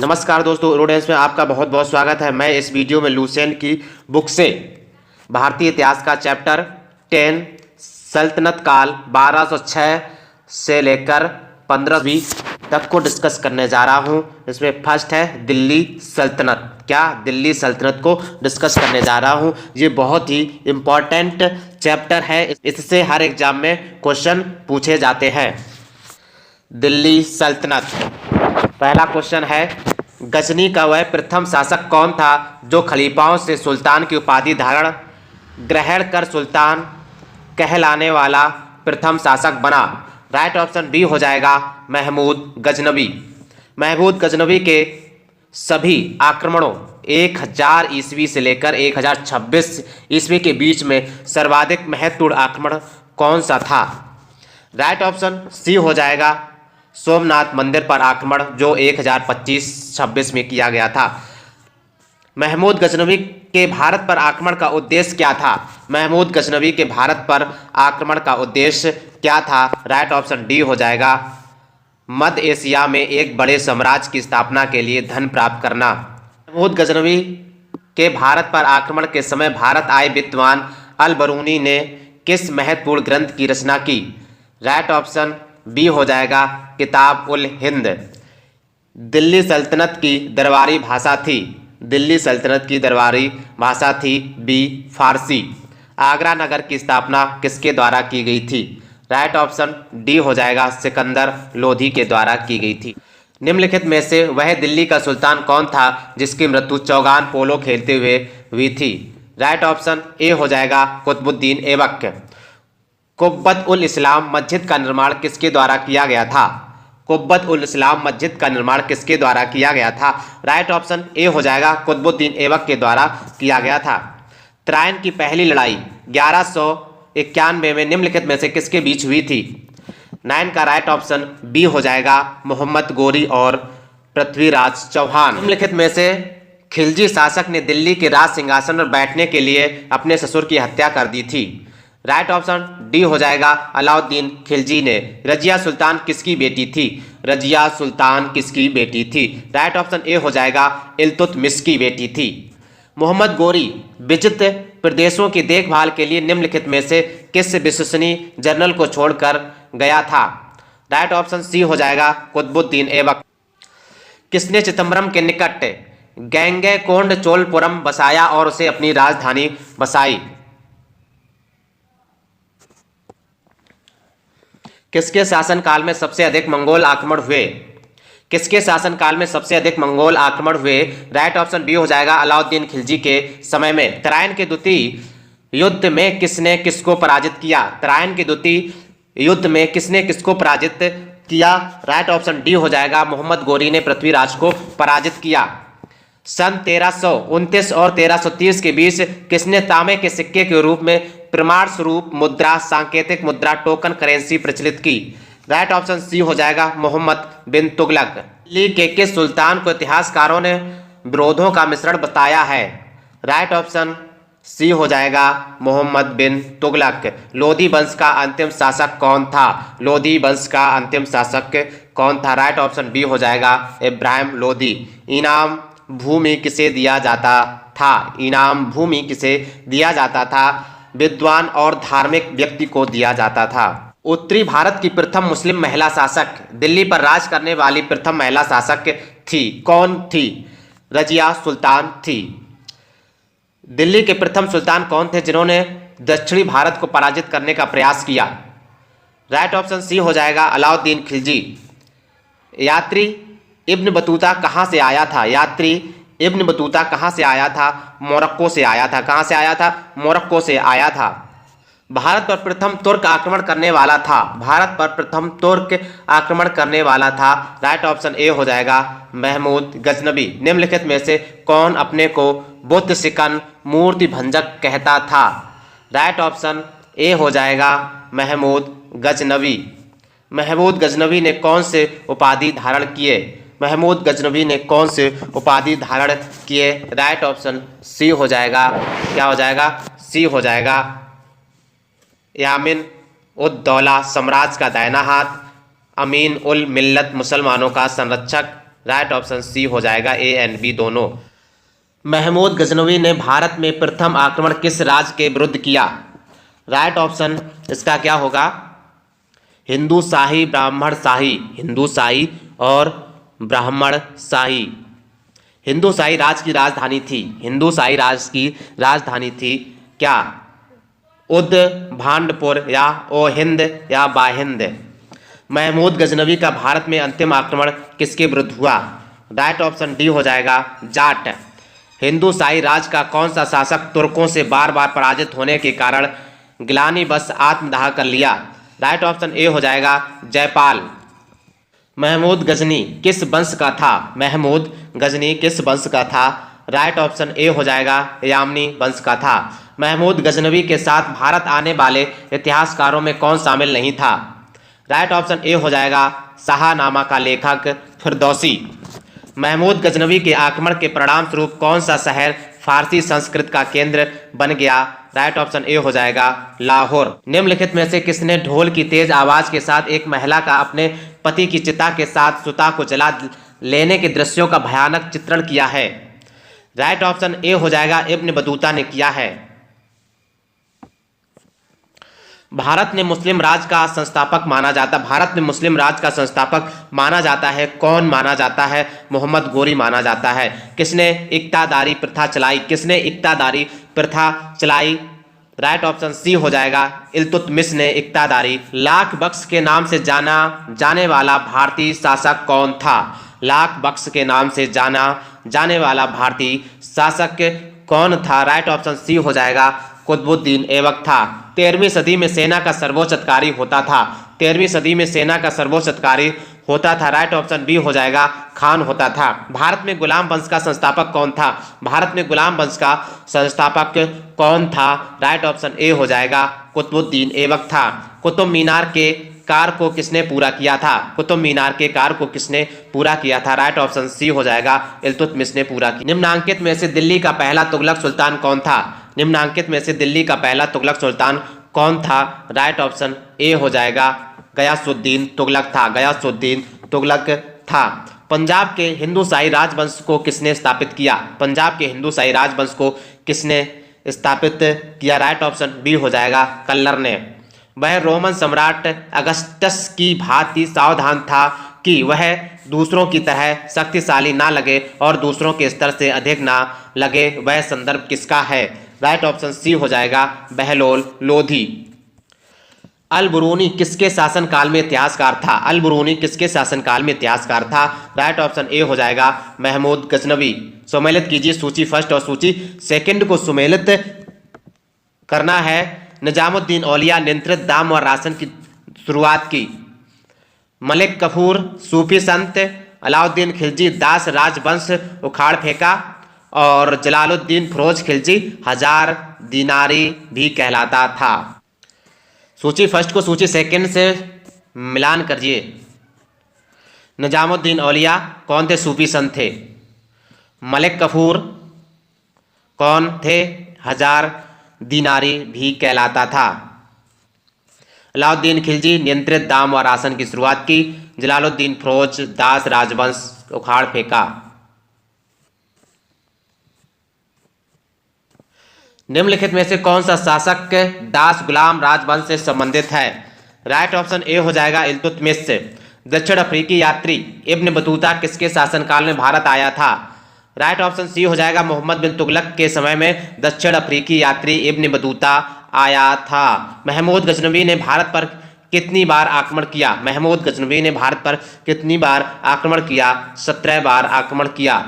नमस्कार दोस्तों, रोडेंस में आपका बहुत बहुत स्वागत है। मैं इस वीडियो में लुसेंट की बुक से भारतीय इतिहास का चैप्टर 10 सल्तनत काल 1206 से लेकर 1520 तक को डिस्कस करने जा रहा हूं। इसमें फर्स्ट है दिल्ली सल्तनत। दिल्ली सल्तनत को डिस्कस करने जा रहा हूं। ये बहुत ही इम्पोर्टेंट चैप्टर है, इससे हर एग्जाम में क्वेश्चन पूछे जाते हैं। दिल्ली सल्तनत, पहला क्वेश्चन है, गजनी का वह प्रथम शासक कौन था जो खलीफाओं से सुल्तान की उपाधि धारण ग्रहण कर सुल्तान कहलाने वाला प्रथम शासक बना? राइट ऑप्शन बी हो जाएगा महमूद गजनवी। महमूद गजनवी के सभी आक्रमणों 1000 ईस्वी से लेकर 1026 ईस्वी के बीच में सर्वाधिक महत्वपूर्ण आक्रमण कौन सा था? राइट ऑप्शन सी हो जाएगा सोमनाथ मंदिर पर आक्रमण, जो 1025-26 में किया गया था। महमूद गजनवी के भारत पर आक्रमण का उद्देश्य क्या था? महमूद गजनवी के भारत पर आक्रमण का उद्देश्य क्या था? राइट ऑप्शन डी हो जाएगा मध्य एशिया में एक बड़े साम्राज्य की स्थापना के लिए धन प्राप्त करना। महमूद गजनवी के भारत पर आक्रमण के समय भारत आए विद्वान अल बरूनी ने किस महत्वपूर्ण ग्रंथ की रचना की? राइट ऑप्शन बी हो जाएगा किताब उल हिंद। दिल्ली सल्तनत की दरबारी भाषा थी। दिल्ली सल्तनत की दरबारी भाषा थी बी फारसी। आगरा नगर की स्थापना किसके द्वारा की गई थी? राइट ऑप्शन डी हो जाएगा सिकंदर लोधी के द्वारा की गई थी। निम्नलिखित में से वह दिल्ली का सुल्तान कौन था जिसकी मृत्यु चौगान पोलो खेलते हुए हुई थी? राइट ऑप्शन ए हो जाएगा कुतुबुद्दीन ऐबक। कुब्बत उल इस्लाम मस्जिद का निर्माण किसके द्वारा किया गया था? कुब्बत उल इस्लाम मस्जिद का निर्माण किसके द्वारा किया गया था? राइट ऑप्शन ए हो जाएगा कुतुबुद्दीन ऐबक के द्वारा किया गया था। त्रायन की पहली लड़ाई 1191 में निम्नलिखित में से किसके बीच हुई थी? 9 का राइट ऑप्शन बी हो जाएगा मोहम्मद गोरी और पृथ्वीराज चौहान। निम्नलिखित में से खिलजी शासक ने दिल्ली के राज सिंहासन पर बैठने के लिए अपने ससुर की हत्या कर दी थी? राइट ऑप्शन डी हो जाएगा अलाउद्दीन खिलजी ने। रजिया सुल्तान किसकी बेटी थी? रजिया सुल्तान किसकी बेटी थी? राइट ऑप्शन ए हो जाएगा इल्तुतमिश की बेटी थी। मोहम्मद गोरी विजित प्रदेशों की देखभाल के लिए निम्नलिखित में से किस विश्वसनीय जनरल को छोड़कर गया था? राइट ऑप्शन सी हो जाएगा कुतुबुद्दीन ऐबक। किसने चिदम्बरम के निकट गंगैकोंड चोलपुरम बसाया और उसे अपनी राजधानी बसाई? किसके शासनकाल में सबसे अधिक मंगोल आक्रमण हुए? किसके शासनकाल में सबसे अधिक मंगोल आक्रमण हुए? राइट ऑप्शन बी हो जाएगा अलाउद्दीन खिलजी के समय में। तराइन के द्वितीय युद्ध में किसने किसको पराजित किया? तराइन के द्वितीय युद्ध में किसने किसको पराजित किया? राइट ऑप्शन डी हो जाएगा मोहम्मद गोरी ने पृथ्वीराज को पराजित किया। सन 1329 और 1330 के बीच किसने तांबे के सिक्के के रूप में प्रमाण स्वरूप मुद्रा, सांकेतिक मुद्रा, टोकन करेंसी प्रचलित की? राइट ऑप्शन सी हो जाएगा मोहम्मद बिन तुगलक। दिल्ली के किस सुल्तान को इतिहासकारों ने विरोधों का मिश्रण बताया है? राइट ऑप्शन सी हो जाएगा मोहम्मद बिन तुगलक। लोधी वंश का अंतिम शासक कौन था? लोधी वंश का अंतिम शासक कौन था? राइट ऑप्शन बी हो जाएगा इब्राहिम लोधी। इनाम भूमि किसे दिया जाता था? इनाम भूमि किसे दिया जाता था? विद्वान और धार्मिक व्यक्ति को दिया जाता था। उत्तरी भारत की प्रथम मुस्लिम महिला शासक, दिल्ली पर राज करने वाली प्रथम महिला शासक थी, कौन थी? रजिया सुल्तान थी। दिल्ली के प्रथम सुल्तान कौन थे जिन्होंने दक्षिणी भारत को पराजित करने का प्रयास किया? राइट ऑप्शन सी हो जाएगा अलाउद्दीन खिलजी। यात्री इब्न बतूता कहाँ से आया था? यात्री इब्न बतूता कहाँ से आया था? मोरक्को से आया था। कहाँ से आया था? मोरक्को से आया था। भारत पर प्रथम तुर्क आक्रमण करने वाला था। भारत पर प्रथम तुर्क आक्रमण करने वाला था। राइट ऑप्शन ए हो जाएगा महमूद गजनवी। निम्नलिखित में से कौन अपने को बुद्ध शिकन मूर्ति भंजक कहता था? राइट ऑप्शन ए हो जाएगा महमूद गजनवी। महमूद गजनवी ने कौन से उपाधि धारण किए? महमूद गजनवी ने कौन से उपाधि धारण किए? राइट ऑप्शन सी हो जाएगा, क्या हो जाएगा? सी हो जाएगा यामिन उद दौला साम्राज्य का दाहिना हाथ, अमीन उल मिल्लत मुसलमानों का संरक्षक, राइट ऑप्शन सी हो जाएगा, ए एंड बी दोनों। महमूद गजनवी ने भारत में प्रथम आक्रमण किस राज्य के विरुद्ध किया? राइट ऑप्शन इसका क्या होगा? हिंदू शाही, ब्राह्मण शाही, हिंदू शाही और ब्राह्मण शाही। हिंदू शाही राज्य की राजधानी थी, हिंदू शाही राज्य की राजधानी थी क्या? उद्भांडपुर या ओहिंद या बाहिंद। महमूद गजनवी का भारत में अंतिम आक्रमण किसके विरुद्ध हुआ? राइट ऑप्शन डी हो जाएगा, जाट। हिंदू शाही राज्य का कौन सा शासक तुर्कों से बार बार पराजित होने के कारण गिलानीबस आत्मदाह कर लिया? राइट ऑप्शन ए हो जाएगा, जयपाल। महमूद गजनी किस वंश का था? महमूद गजनी किस वंश का था? राइट ऑप्शन ए हो जाएगा, यामनी वंश का था। महमूद गजनवी के साथ भारत आने वाले इतिहासकारों में कौन शामिल नहीं था? राइट ऑप्शन ए हो जाएगा, शाहनामा का लेखक फिरदौसी। महमूद गजनवी के आक्रमण के परिणाम स्वरूप कौन सा शहर फारसी संस्कृत का केंद्र बन गया? राइट ऑप्शन ए हो जाएगा, लाहौर। निम्नलिखित में से किसने ढोल की तेज आवाज के साथ एक महिला का अपने पति की चिता के साथ सुता को जला लेने के दृश्यों का भयानक चित्रण किया है? राइट ऑप्शन ए हो जाएगा, इब्न बतूता ने किया है। भारत में मुस्लिम राज का संस्थापक माना जाता है, कौन माना जाता है? मोहम्मद गोरी माना जाता है। किसने इक्तादारी प्रथा चलाई? किसने इक्तादारी प्रथा चलाई? राइट ऑप्शन सी हो जाएगा, इल्तुतमिश ने इक्तादारी। लाख बख्श के नाम से जाना जाने वाला भारतीय शासक कौन था? लाख बख्श के नाम से जाना जाने वाला भारतीय शासक कौन था? राइट ऑप्शन सी हो जाएगा, कुतुबुद्दीन ऐबक था। 13वीं सदी में सेना का सर्वोच्च अधिकारी होता था। 13वीं सदी में सेना का सर्वोच्च अधिकारी होता था। राइट ऑप्शन बी हो जाएगा, खान होता था। भारत में गुलाम वंश का संस्थापक कौन था? भारत में गुलाम वंश का संस्थापक कौन था? राइट ऑप्शन ए हो जाएगा, कुतुबुद्दीन ऐबक था। कुतुब मीनार के कार्य को किसने पूरा किया था? कुतुब मीनार के कार्य को किसने पूरा किया था? राइट ऑप्शन सी हो जाएगा, इल्तुतमिश ने पूरा किया। निम्नांकित में से दिल्ली का पहला तुगलक सुल्तान कौन था? निम्नांकित में से दिल्ली का पहला तुगलक सुल्तान कौन था? राइट ऑप्शन ए हो जाएगा, गयासुद्दीन तुगलक था। गयासुद्दीन तुगलक था। पंजाब के हिंदू शाही राजवंश को किसने स्थापित किया? पंजाब के हिंदू शाही राजवंश को किसने स्थापित किया? राइट ऑप्शन बी हो जाएगा, कल्लर ने। वह रोमन सम्राट अगस्टस की भांति सावधान था कि वह दूसरों की तरह शक्तिशाली ना लगे और दूसरों के स्तर से अधिक ना लगे। वह संदर्भ किसका है? राइट ऑप्शन सी हो जाएगा, बहलोल लोधी। अल बुरूनी किसके शासनकाल में इतिहासकार था? अल बुरूनी किसके शासनकाल में इतिहासकार था? राइट ऑप्शन ए हो जाएगा, महमूद गजनवी। सुमेलित कीजिए सूची फर्स्ट और सूची सेकंड को सुमेलित करना है। निजामुद्दीन औलिया नियंत्रित दाम और राशन की शुरुआत की। मलिक कफूर सूफी संत, अलाउद्दीन खिलजी दास राजवंश उखाड़ फेंका और जलालुद्दीन फिरोज खिलजी हजार दिनारी भी कहलाता था। सूची फर्स्ट को सूची सेकंड से मिलान करिए। निजामुद्दीन औलिया कौन थे? सूफी संत थे। मलिक कफूर कौन थे? हजार दिनारी भी कहलाता था। अलाउद्दीन खिलजी नियंत्रित दाम और राशन की शुरुआत की। जलालुद्दीन फिरोज दास राजवंश उखाड़ फेंका। निम्नलिखित में से कौन सा शासक दास गुलाम राजवंश से संबंधित है? राइट ऑप्शन ए हो जाएगा, इल्तुतमिश। दक्षिण अफ्रीकी यात्री इब्न बतूता किसके शासनकाल में भारत आया था? राइट ऑप्शन सी हो जाएगा, मोहम्मद बिन तुगलक के समय में दक्षिण अफ्रीकी यात्री इब्न बतूता आया था। महमूद गजनवी ने भारत पर कितनी बार आक्रमण किया? महमूद गजनवी ने भारत पर कितनी बार आक्रमण किया? 17 बार आक्रमण किया।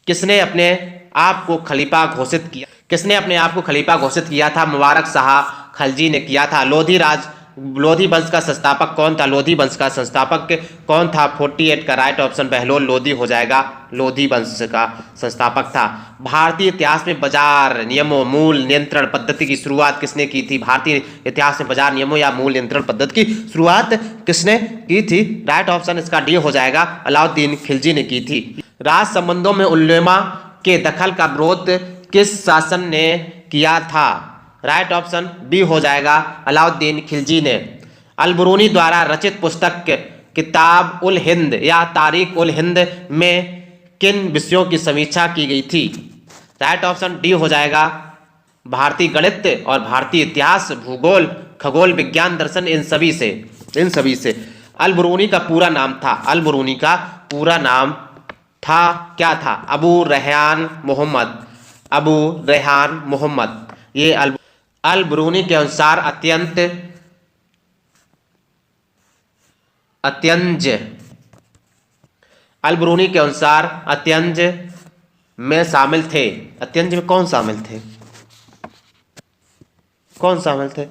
किसने अपने आप को खलीफा घोषित किया? किसने अपने आप को खलीफा घोषित किया था? मुबारक शाह खलजी ने किया था। लोधी वंश का संस्थापक कौन था? लोधी वंश का संस्थापक कौन था? 48 का राइट ऑप्शन बहलोल लोधी हो जाएगा, लोधी वंश का संस्थापक था। भारतीय इतिहास में बाजार नियमों मूल नियंत्रण पद्धति की शुरुआत किसने की थी? भारतीय इतिहास में बाजार नियमों या मूल नियंत्रण पद्धति की शुरुआत किसने की थी? राइट ऑप्शन इसका डी हो जाएगा, अलाउद्दीन खिलजी ने की थी। राज संबंधों में उलेमा के दखल का विरोध किस शासन ने किया था? राइट ऑप्शन बी हो जाएगा, अलाउद्दीन खिलजी ने। अल बुरूनी द्वारा रचित पुस्तक किताब उल हिंद या तारीख उल हिंद में किन विषयों की समीक्षा की गई थी? राइट ऑप्शन डी हो जाएगा भारतीय गणित और भारतीय इतिहास, भूगोल, खगोल विज्ञान, दर्शन, इन सभी से। अल बरूनी का पूरा नाम था, अल बरूनी का पूरा नाम था, क्या था? अबू रेहान मोहम्मद, अबू रेहान मोहम्मद। ये अल बरूनी के अनुसार अल बरूनी के अनुसार अत्यंज में शामिल थे। अत्यंज में कौन शामिल थे? कौन शामिल थे?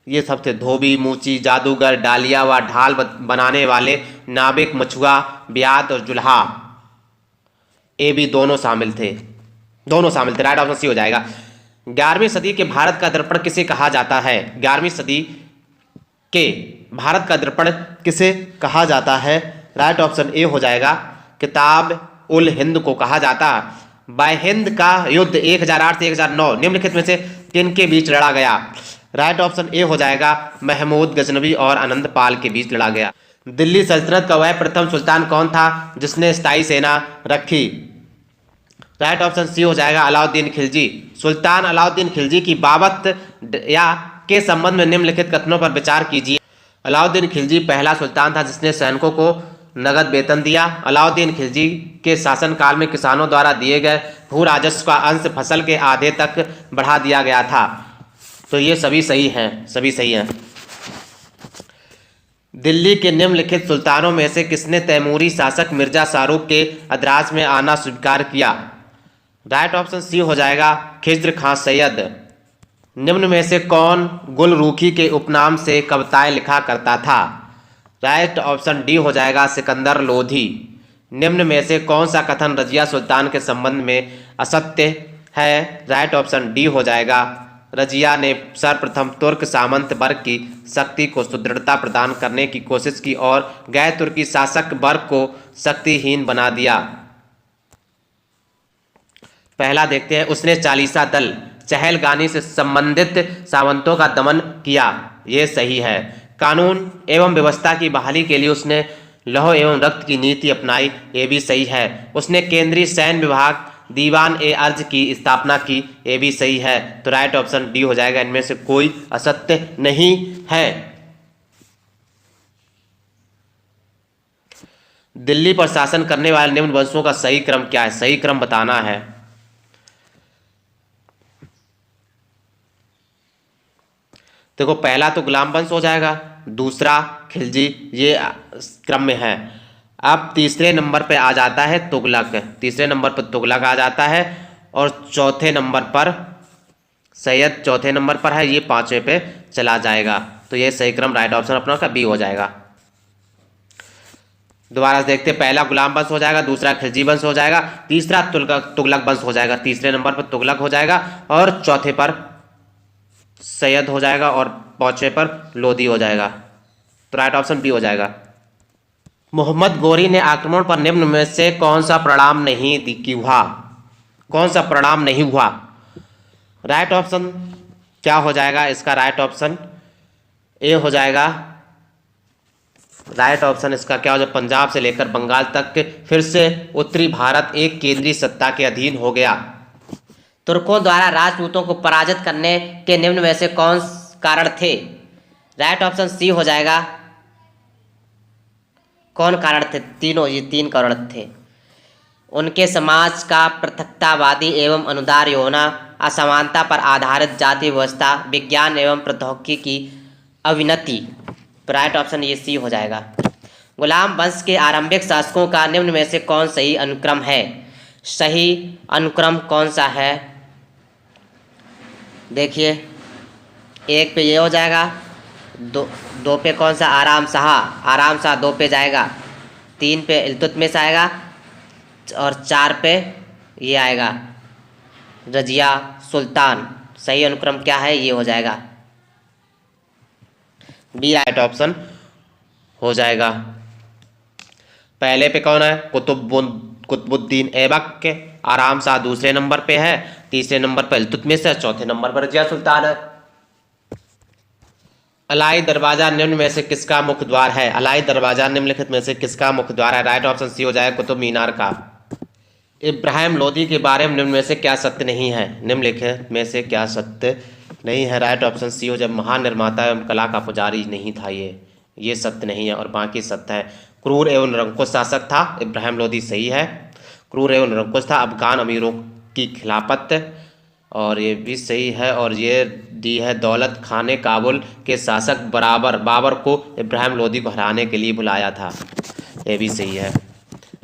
ये सब थे धोबी, मूची, जादूगर, डालिया व ढाल बनाने वाले, नाविक, मछुआ, ब्याद और जुल्हा। ये भी दोनों शामिल थे। राइट ऑप्शन सी हो जाएगा। 11वीं सदी के भारत का दर्पण किसे कहा जाता है? 11वीं सदी के भारत का दर्पण किसे कहा जाता है? राइट ऑप्शन ए हो जाएगा किताब उल हिंद को कहा जाता है। बाय हिंद का युद्ध 1008 से 1009 निम्नलिखित में से किन के बीच लड़ा गया? राइट ऑप्शन ए हो जाएगा महमूद गजनवी और आनंद पाल के बीच लड़ा गया। दिल्ली सल्तनत का वह प्रथम सुल्तान कौन था जिसने स्थायी सेना रखी? राइट ऑप्शन सी हो जाएगा अलाउद्दीन खिलजी। सुल्तान अलाउद्दीन खिलजी की बाबत या के संबंध में निम्नलिखित कथनों पर विचार कीजिए। अलाउद्दीन खिलजी पहला सुल्तान था जिसने सैनिकों को नगद वेतन दिया। अलाउद्दीन खिलजी के शासनकाल में किसानों द्वारा दिए गए भू राजस्व का अंश फसल के आधे तक बढ़ा दिया गया था। तो ये सभी सही हैं। दिल्ली के निम्नलिखित सुल्तानों में से किसने तैमूरी शासक मिर्जा शाहरुख के अदराज में आना स्वीकार किया? राइट ऑप्शन सी हो जाएगा खिज्र खां सैयद। निम्न में से कौन गुलरूखी के उपनाम से कविताएं लिखा करता था? राइट ऑप्शन डी हो जाएगा सिकंदर लोधी। निम्न में से कौन सा कथन रजिया सुल्तान के संबंध में असत्य है? राइट ऑप्शन डी हो जाएगा रजिया ने सर्वप्रथम तुर्क सामंत वर्ग की शक्ति को सुदृढ़ता प्रदान करने की कोशिश की और गैर तुर्की शासक वर्ग को शक्तिहीन बना दिया। पहला देखते हैं, उसने चालीसा दल चहलगानी से संबंधित सामंतों का दमन किया। ये सही है। कानून एवं व्यवस्था की बहाली के लिए उसने लौह एवं रक्त की नीति अपनाई। ये भी सही है। उसने केंद्रीय सैन्य विभाग दीवान ए अर्ज की स्थापना की। ये भी सही है। तो राइट ऑप्शन डी हो जाएगा। इनमें से कोई असत्य नहीं है। दिल्ली पर शासन करने वाले निम्न वंशों का सही क्रम क्या है? सही क्रम बताना है। देखो पहला तो गुलाम वंश हो जाएगा, दूसरा खिलजी, ये क्रम में है। अब तीसरे नंबर पे आ जाता है तुगलक। तीसरे नंबर पर तुगलक आ जाता है और चौथे नंबर पर सैयद चौथे नंबर पर है। ये पांचवें पे चला जाएगा। तो ये सही क्रम राइट ऑप्शन अपना का बी हो जाएगा। दोबारा से देखते, पहला गुलाम वंश हो जाएगा, दूसरा खिलजी वंश हो जाएगा, तीसरा तुगलक वंश हो जाएगा। तीसरे नंबर पर तुगलक हो जाएगा और चौथे पर सैयद हो जाएगा और पांचवें पर लोधी हो जाएगा। तो राइट ऑप्शन बी हो जाएगा। मोहम्मद गोरी ने आक्रमण पर निम्न में से कौन सा परिणाम नहीं हुआ? कौन सा परिणाम नहीं हुआ? राइट ऑप्शन क्या हो जाएगा इसका? राइट ऑप्शन ए हो जाएगा। राइट ऑप्शन इसका क्या हो जाएगा? पंजाब से लेकर बंगाल तक फिर से उत्तरी भारत एक केंद्रीय सत्ता के अधीन हो गया। तुर्कों द्वारा राजपूतों को पराजित करने के निम्न में से कौन कारण थे? राइट ऑप्शन सी हो जाएगा। कौन कारण थे? तीनों, ये तीन कारण थे। उनके समाज का पृथकतावादी एवं अनुदार होना, असमानता पर आधारित जाति व्यवस्था, विज्ञान एवं प्रौद्योगिकी की अवनति। राइट ऑप्शन ये सी हो जाएगा। गुलाम वंश के आरंभिक शासकों का निम्न में से कौन सही अनुक्रम है? सही अनुक्रम कौन सा है? देखिए, एक पे ये हो जाएगा, दो पे कौन सा? आराम शाह 2 पे जाएगा, 3 पे इल्तुतमिश आएगा और 4 पे ये आएगा रजिया सुल्तान। सही अनुक्रम क्या है? ये हो जाएगा बी राइट ऑप्शन हो जाएगा। पहले पे कौन है? कुतुबुद्दीन ऐबक के। आराम शाह दूसरे नंबर पे है, तीसरे नंबर पर इल्तुतमिश है, चौथे नंबर पर रजिया सुल्तान है। अलाई दरवाजा निम्न में से किसका मुख्य द्वार है? अलाई दरवाजा निम्नलिखित में से किसका मुख्य द्वार है? राइट ऑप्शन सी हो जाएगा कुतुब मीनार का। इब्राहिम लोदी के बारे में निम्न में से क्या सत्य नहीं है? निम्नलिखित में से क्या सत्य नहीं है? राइट ऑप्शन सी हो जाए महान निर्माता एवं कला का पुजारी नहीं था ये सत्य नहीं है और बाकी सत्य है। क्रूर एवं निरंकुश शासक था, इब्राहिम लोदी सही है। क्रूर एवं निरंकुश था, अफगान अमीरों की खिलाफत, और ये भी सही है। और ये दी है दौलत खाने काबुल के शासक बाबर को इब्राहिम लोदी को हराने के लिए बुलाया था, ये भी सही है।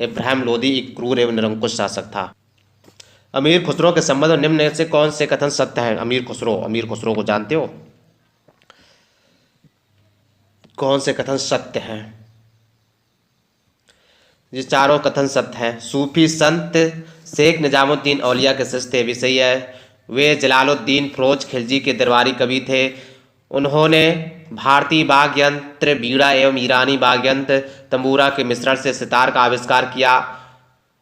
इब्राहिम लोदी एक क्रूर एवं निरंकुश शासक था। अमीर खुसरो के संबंध में निम्न में से कौन से कथन सत्य हैं? अमीर खुसरो को जानते हो? कौन से कथन सत्य हैं? ये चारों कथन सत्य हैं। सूफी संत शेख निजामुद्दीन औलिया के शिष्य थे, भी सही है। वे जलालुद्दीन फिरोज खिलजी के दरबारी कवि थे। उन्होंने भारतीय वाद्य यंत्र बीड़ा एवं ईरानी वाद्य यंत्र तंबूरा के मिश्रण से सितार का आविष्कार किया।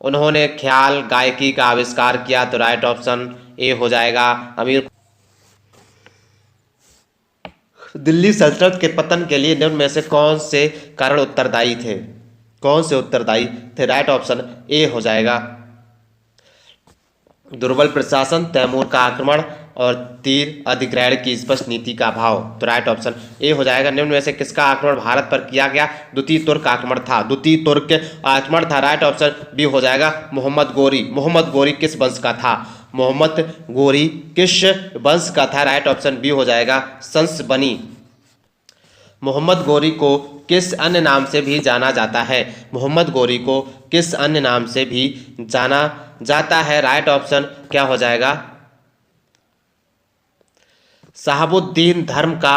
उन्होंने ख्याल गायकी का आविष्कार किया, तो राइट ऑप्शन ए हो जाएगा। अमीर दिल्ली सल्तनत के पतन के लिए निम्न में से कौन से कारण उत्तरदायी थे? कौन से उत्तरदायी थे? राइट ऑप्शन ए हो जाएगा। दुर्बल प्रशासन, तैमूर का आक्रमण और तीर अधिग्रहण की स्पष्ट नीति का अभाव, तो राइट ऑप्शन ए हो जाएगा। निम्न में से किसका आक्रमण भारत पर किया गया? द्वितीय तुर्क आक्रमण था, द्वितीय तुर्क आक्रमण था। राइट ऑप्शन बी हो जाएगा मोहम्मद गोरी। मोहम्मद गोरी किस वंश का था? मोहम्मद गोरी किस वंश का था? राइट ऑप्शन बी हो जाएगा संस बनी। मोहम्मद गोरी को किस अन्य नाम से भी जाना जाता है? मोहम्मद गोरी को किस अन्य नाम से भी जाना जाता है? राइट ऑप्शन क्या हो जाएगा? शहाबुद्दीन धर्म का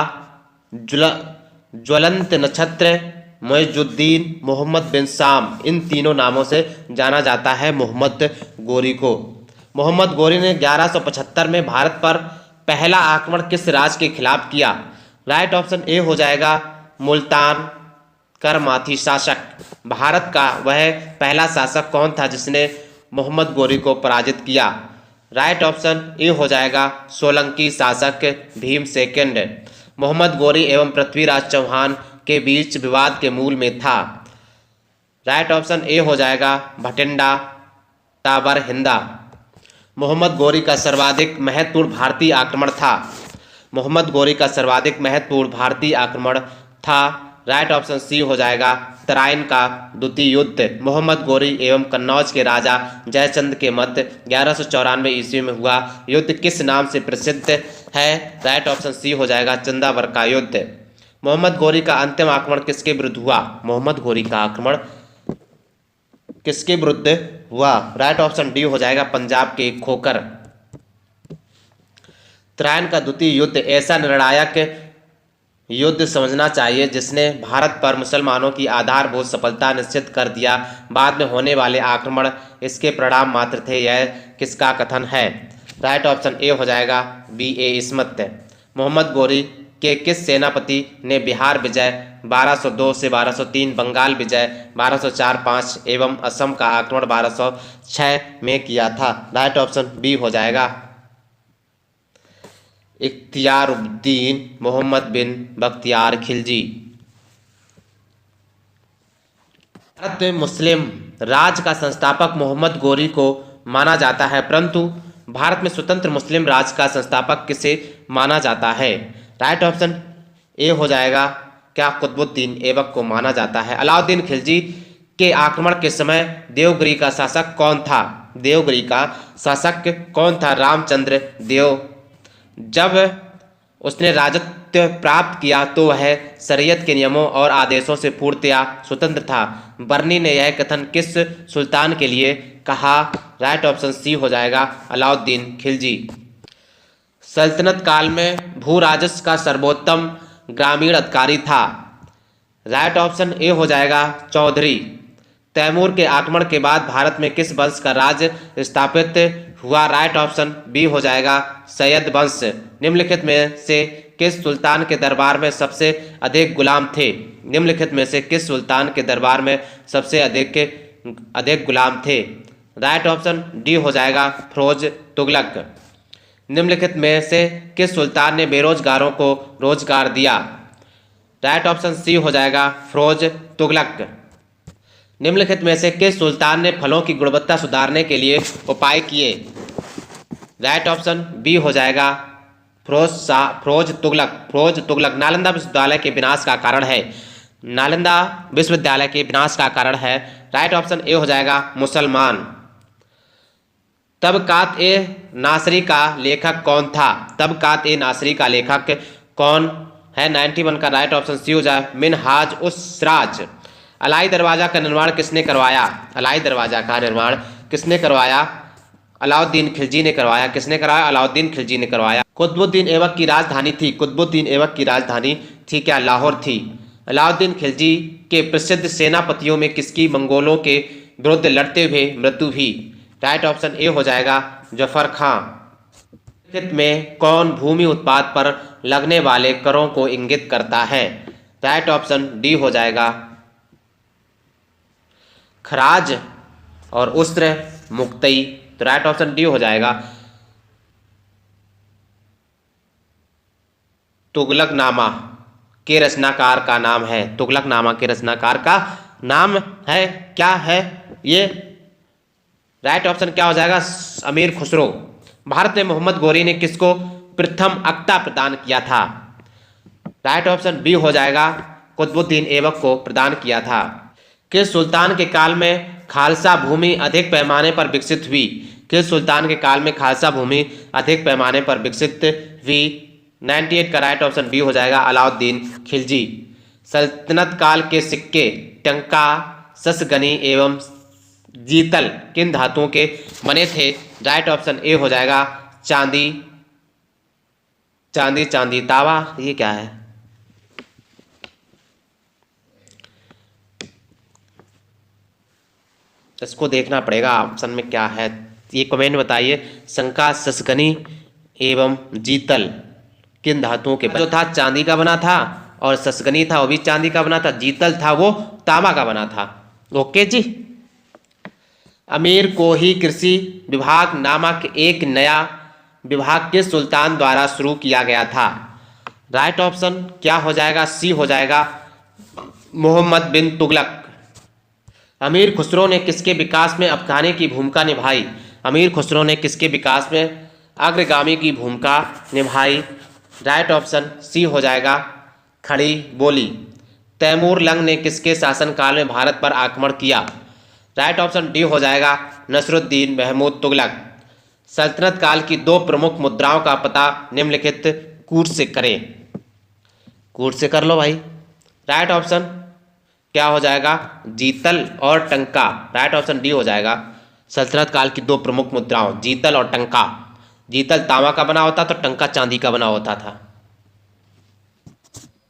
ज्वलंत नक्षत्र, मुइजुद्दीन, मोहम्मद बिन शाम, इन तीनों नामों से जाना जाता है मोहम्मद गोरी को। मोहम्मद गोरी ने 1175 में भारत पर पहला आक्रमण किस राज्य के खिलाफ किया? राइट ऑप्शन ए हो जाएगा मुल्तान करमाथी शासक। भारत का वह पहला शासक कौन था जिसने मोहम्मद गोरी को पराजित किया? राइट ऑप्शन ए हो जाएगा सोलंकी शासक भीम सेकंड। मोहम्मद गोरी एवं पृथ्वीराज चौहान के बीच विवाद के मूल में था। राइट ऑप्शन ए हो जाएगा भटिंडा टाबर हिंदा। मोहम्मद गोरी का सर्वाधिक महत्वपूर्ण भारतीय आक्रमण था। मोहम्मद गोरी का सर्वाधिक महत्वपूर्ण भारतीय आक्रमण था। राइट ऑप्शन सी हो जाएगा तराइन का द्वितीय युद्ध। मोहम्मद गोरी एवं कन्नौज के राजा जयचंद के मध्य 1194 ईस्वी में हुआ युद्ध किस नाम से प्रसिद्ध है? राइट ऑप्शन सी हो जाएगा चंदावर का युद्ध। मोहम्मद गोरी का अंतिम आक्रमण किसके विरुद्ध हुआ? मोहम्मद गोरी का आक्रमण किसके विरुद्ध हुआ? राइट ऑप्शन डी हो जाएगा पंजाब के खोकर। तराइन का द्वितीय युद्ध ऐसा निर्णायक युद्ध समझना चाहिए जिसने भारत पर मुसलमानों की आधारभूत सफलता निश्चित कर दिया। बाद में होने वाले आक्रमण इसके परिणाम मात्र थे, यह किसका कथन है? राइट ऑप्शन ए हो जाएगा बी ए इस्मत। मोहम्मद गोरी के किस सेनापति ने बिहार विजय 1202 से 1203, बंगाल विजय 1204-5 एवं असम का आक्रमण 1206 में किया था? राइट ऑप्शन बी हो जाएगा इख्तियारुद्दीन मोहम्मद बिन बख्तियार खिलजी। भारत में मुस्लिम राज का संस्थापक मोहम्मद गोरी को माना जाता है, परंतु भारत में स्वतंत्र मुस्लिम राज का संस्थापक किसे माना जाता है? राइट ऑप्शन ए हो जाएगा क्या कुतुबुद्दीन ऐबक को माना जाता है। अलाउद्दीन खिलजी के आक्रमण के समय देवगिरी का शासक कौन था? देवगिरी का शासक कौन था? रामचंद्र देव। जब उसने राजत्व प्राप्त किया तो वह शरीयत के नियमों और आदेशों से पूर्णतया स्वतंत्र था। बर्नी ने यह कथन किस सुल्तान के लिए कहा? राइट ऑप्शन सी हो जाएगा अलाउद्दीन खिलजी। सल्तनत काल में भू राजस्व का सर्वोत्तम ग्रामीण अधिकारी था। राइट ऑप्शन ए हो जाएगा चौधरी। तैमूर के आक्रमण के बाद भारत में किस वंश का राज स्थापित हुआ? राइट ऑप्शन बी हो जाएगा सैयद वंश। निम्नलिखित में से किस सुल्तान के दरबार में सबसे अधिक गुलाम थे? निम्नलिखित में से किस सुल्तान के दरबार में सबसे अधिक गुलाम थे? राइट ऑप्शन डी हो जाएगा फिरोज तुगलक। निम्नलिखित में से किस सुल्तान ने बेरोजगारों को रोजगार दिया? राइट ऑप्शन सी हो जाएगा फिरोज तुगलक। निम्नलिखित में से किस सुल्तान ने फलों की गुणवत्ता सुधारने के लिए उपाय किए? राइट ऑप्शन बी हो जाएगा फिरोज तुगलक। फिरोज तुगलक नालंदा विश्वविद्यालय के विनाश का कारण है। नालंदा विश्वविद्यालय के विनाश का कारण है। राइट ऑप्शन ए हो जाएगा मुसलमान। तबकात ए नासरी का लेखक कौन था? तबकात ए नासरी का लेखक कौन है? 91 का राइट ऑप्शन सी हो जाए मिनहाज उस सिराज। अलाई दरवाजा का निर्माण किसने करवाया? अलाई दरवाजा का निर्माण किसने करवाया? अलाउद्दीन खिलजी ने करवाया। किसने करवाया? अलाउद्दीन खिलजी ने करवाया। कुतुबुद्दीन ऐबक की राजधानी थी। कुतुबुद्दीन ऐबक की राजधानी थी क्या? लाहौर थी। अलाउद्दीन खिलजी के प्रसिद्ध सेनापतियों में किसकी मंगोलों के विरुद्ध लड़ते हुए मृत्यु हुई? राइट ऑप्शन ए हो जाएगा जफर खां। में कौन भूमि उत्पाद पर लगने वाले करों को इंगित करता है? राइट ऑप्शन डी हो जाएगा खराज और उस्र मुक्तई। तो राइट ऑप्शन डी हो जाएगा तुगलकनामा के रचनाकार का नाम है। तुगलकनामा के रचनाकार का नाम है क्या है ये? राइट ऑप्शन क्या हो जाएगा? अमीर खुसरो। भारत में मोहम्मद गौरी ने किसको प्रथम अक्ता प्रदान किया था? राइट ऑप्शन बी हो जाएगा कुतुबुद्दीन ऐबक को प्रदान किया था। किस सुल्तान के काल में खालसा भूमि अधिक पैमाने पर विकसित हुई? किस सुल्तान के काल में खालसा भूमि अधिक पैमाने पर विकसित हुई? 98 का राइट ऑप्शन बी हो जाएगा अलाउद्दीन खिलजी। सल्तनत काल के सिक्के टंका, ससगनी एवं जीतल किन धातुओं के बने थे? राइट ऑप्शन ए हो जाएगा चांदी। चांदी चांदी तावा ये क्या है? इसको देखना पड़ेगा ऑप्शन में क्या है, ये कमेंट में बताइए। शंका, ससगनी एवं जीतल किन धातुओं के? जो था चांदी का बना था और ससगनी था वो भी चांदी का बना था। जीतल था वो तांबा का बना था। ओके जी। अमीर कोही कृषि विभाग नामक एक नया विभाग किस सुल्तान द्वारा शुरू किया गया था? राइट ऑप्शन क्या हो जाएगा? सी हो जाएगा मोहम्मद बिन तुगलक। अमीर खुसरो ने किसके विकास में अफगानी की भूमिका निभाई? अमीर खुसरो ने किसके विकास में अग्रगामी की भूमिका निभाई? राइट ऑप्शन सी हो जाएगा खड़ी बोली। तैमूर लंग ने किसके शासनकाल में भारत पर आक्रमण किया? राइट ऑप्शन डी हो जाएगा नसरुद्दीन महमूद तुगलक। सल्तनत काल की दो प्रमुख मुद्राओं का पता निम्नलिखित कूट से करें। कूट से कर लो भाई। राइट ऑप्शन क्या हो जाएगा? जीतल और टंका। राइट ऑप्शन डी हो जाएगा सल्तनत काल की दो प्रमुख मुद्राओं जीतल और टंका। जीतल तांबा का बना होता तो टंका चांदी का बना होता था।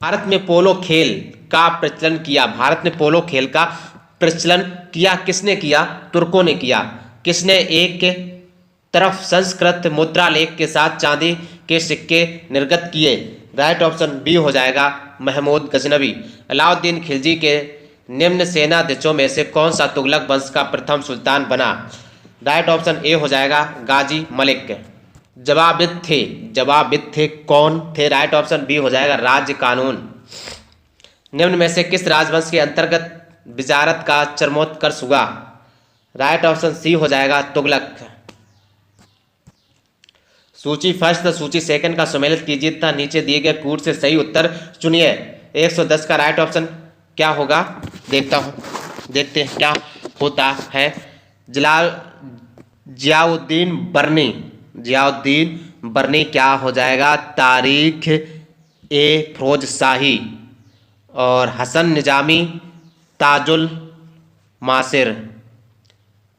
भारत में पोलो खेल का प्रचलन किया। भारत में पोलो खेल का प्रचलन किया किसने किया? तुर्कों ने किया। किसने? एक तरफ संस्कृत मुद्रा लेख के साथ चांदी के सिक्के निर्गत किए। राइट ऑप्शन बी हो जाएगा महमूद गजनवी। अलाउद्दीन खिलजी के निम्न सेनाध्यक्षों में से कौन सा तुगलक वंश का प्रथम सुल्तान बना? राइट ऑप्शन ए हो जाएगा गाजी मलिक। जवाबिद थे कौन थे? राइट ऑप्शन बी हो जाएगा राज्य कानून। निम्न में से किस राजवंश के अंतर्गत विजारत का चरमोत्कर्ष हुआ? राइट ऑप्शन सी हो जाएगा तुगलक। सूची फर्स्ट सूची सेकंड का सम्मिलित कीजिए तथा नीचे दिए गए कूट से सही उत्तर चुनिए। 110 का राइट ऑप्शन क्या होगा? देखते हैं क्या होता है। जियाउद्दीन बर्नी क्या हो जाएगा? तारीख ए फिरोज शाही। और हसन निजामी ताजुल मासिर।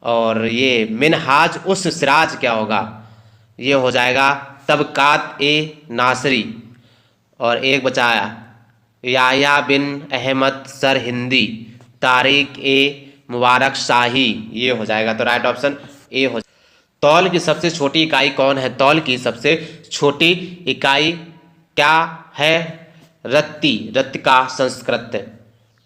और ये मिनहाज उस सिराज क्या होगा? ये हो जाएगा तबकात ए नासरी। और एक बचाया याया बिन अहमद सर हिंदी तारीख ए मुबारक शाही। ये हो जाएगा तो राइट ऑप्शन ए हो। तौल की सबसे छोटी इकाई कौन है? तौल की सबसे छोटी इकाई क्या है? रत्ती। रत्ती का संस्कृत।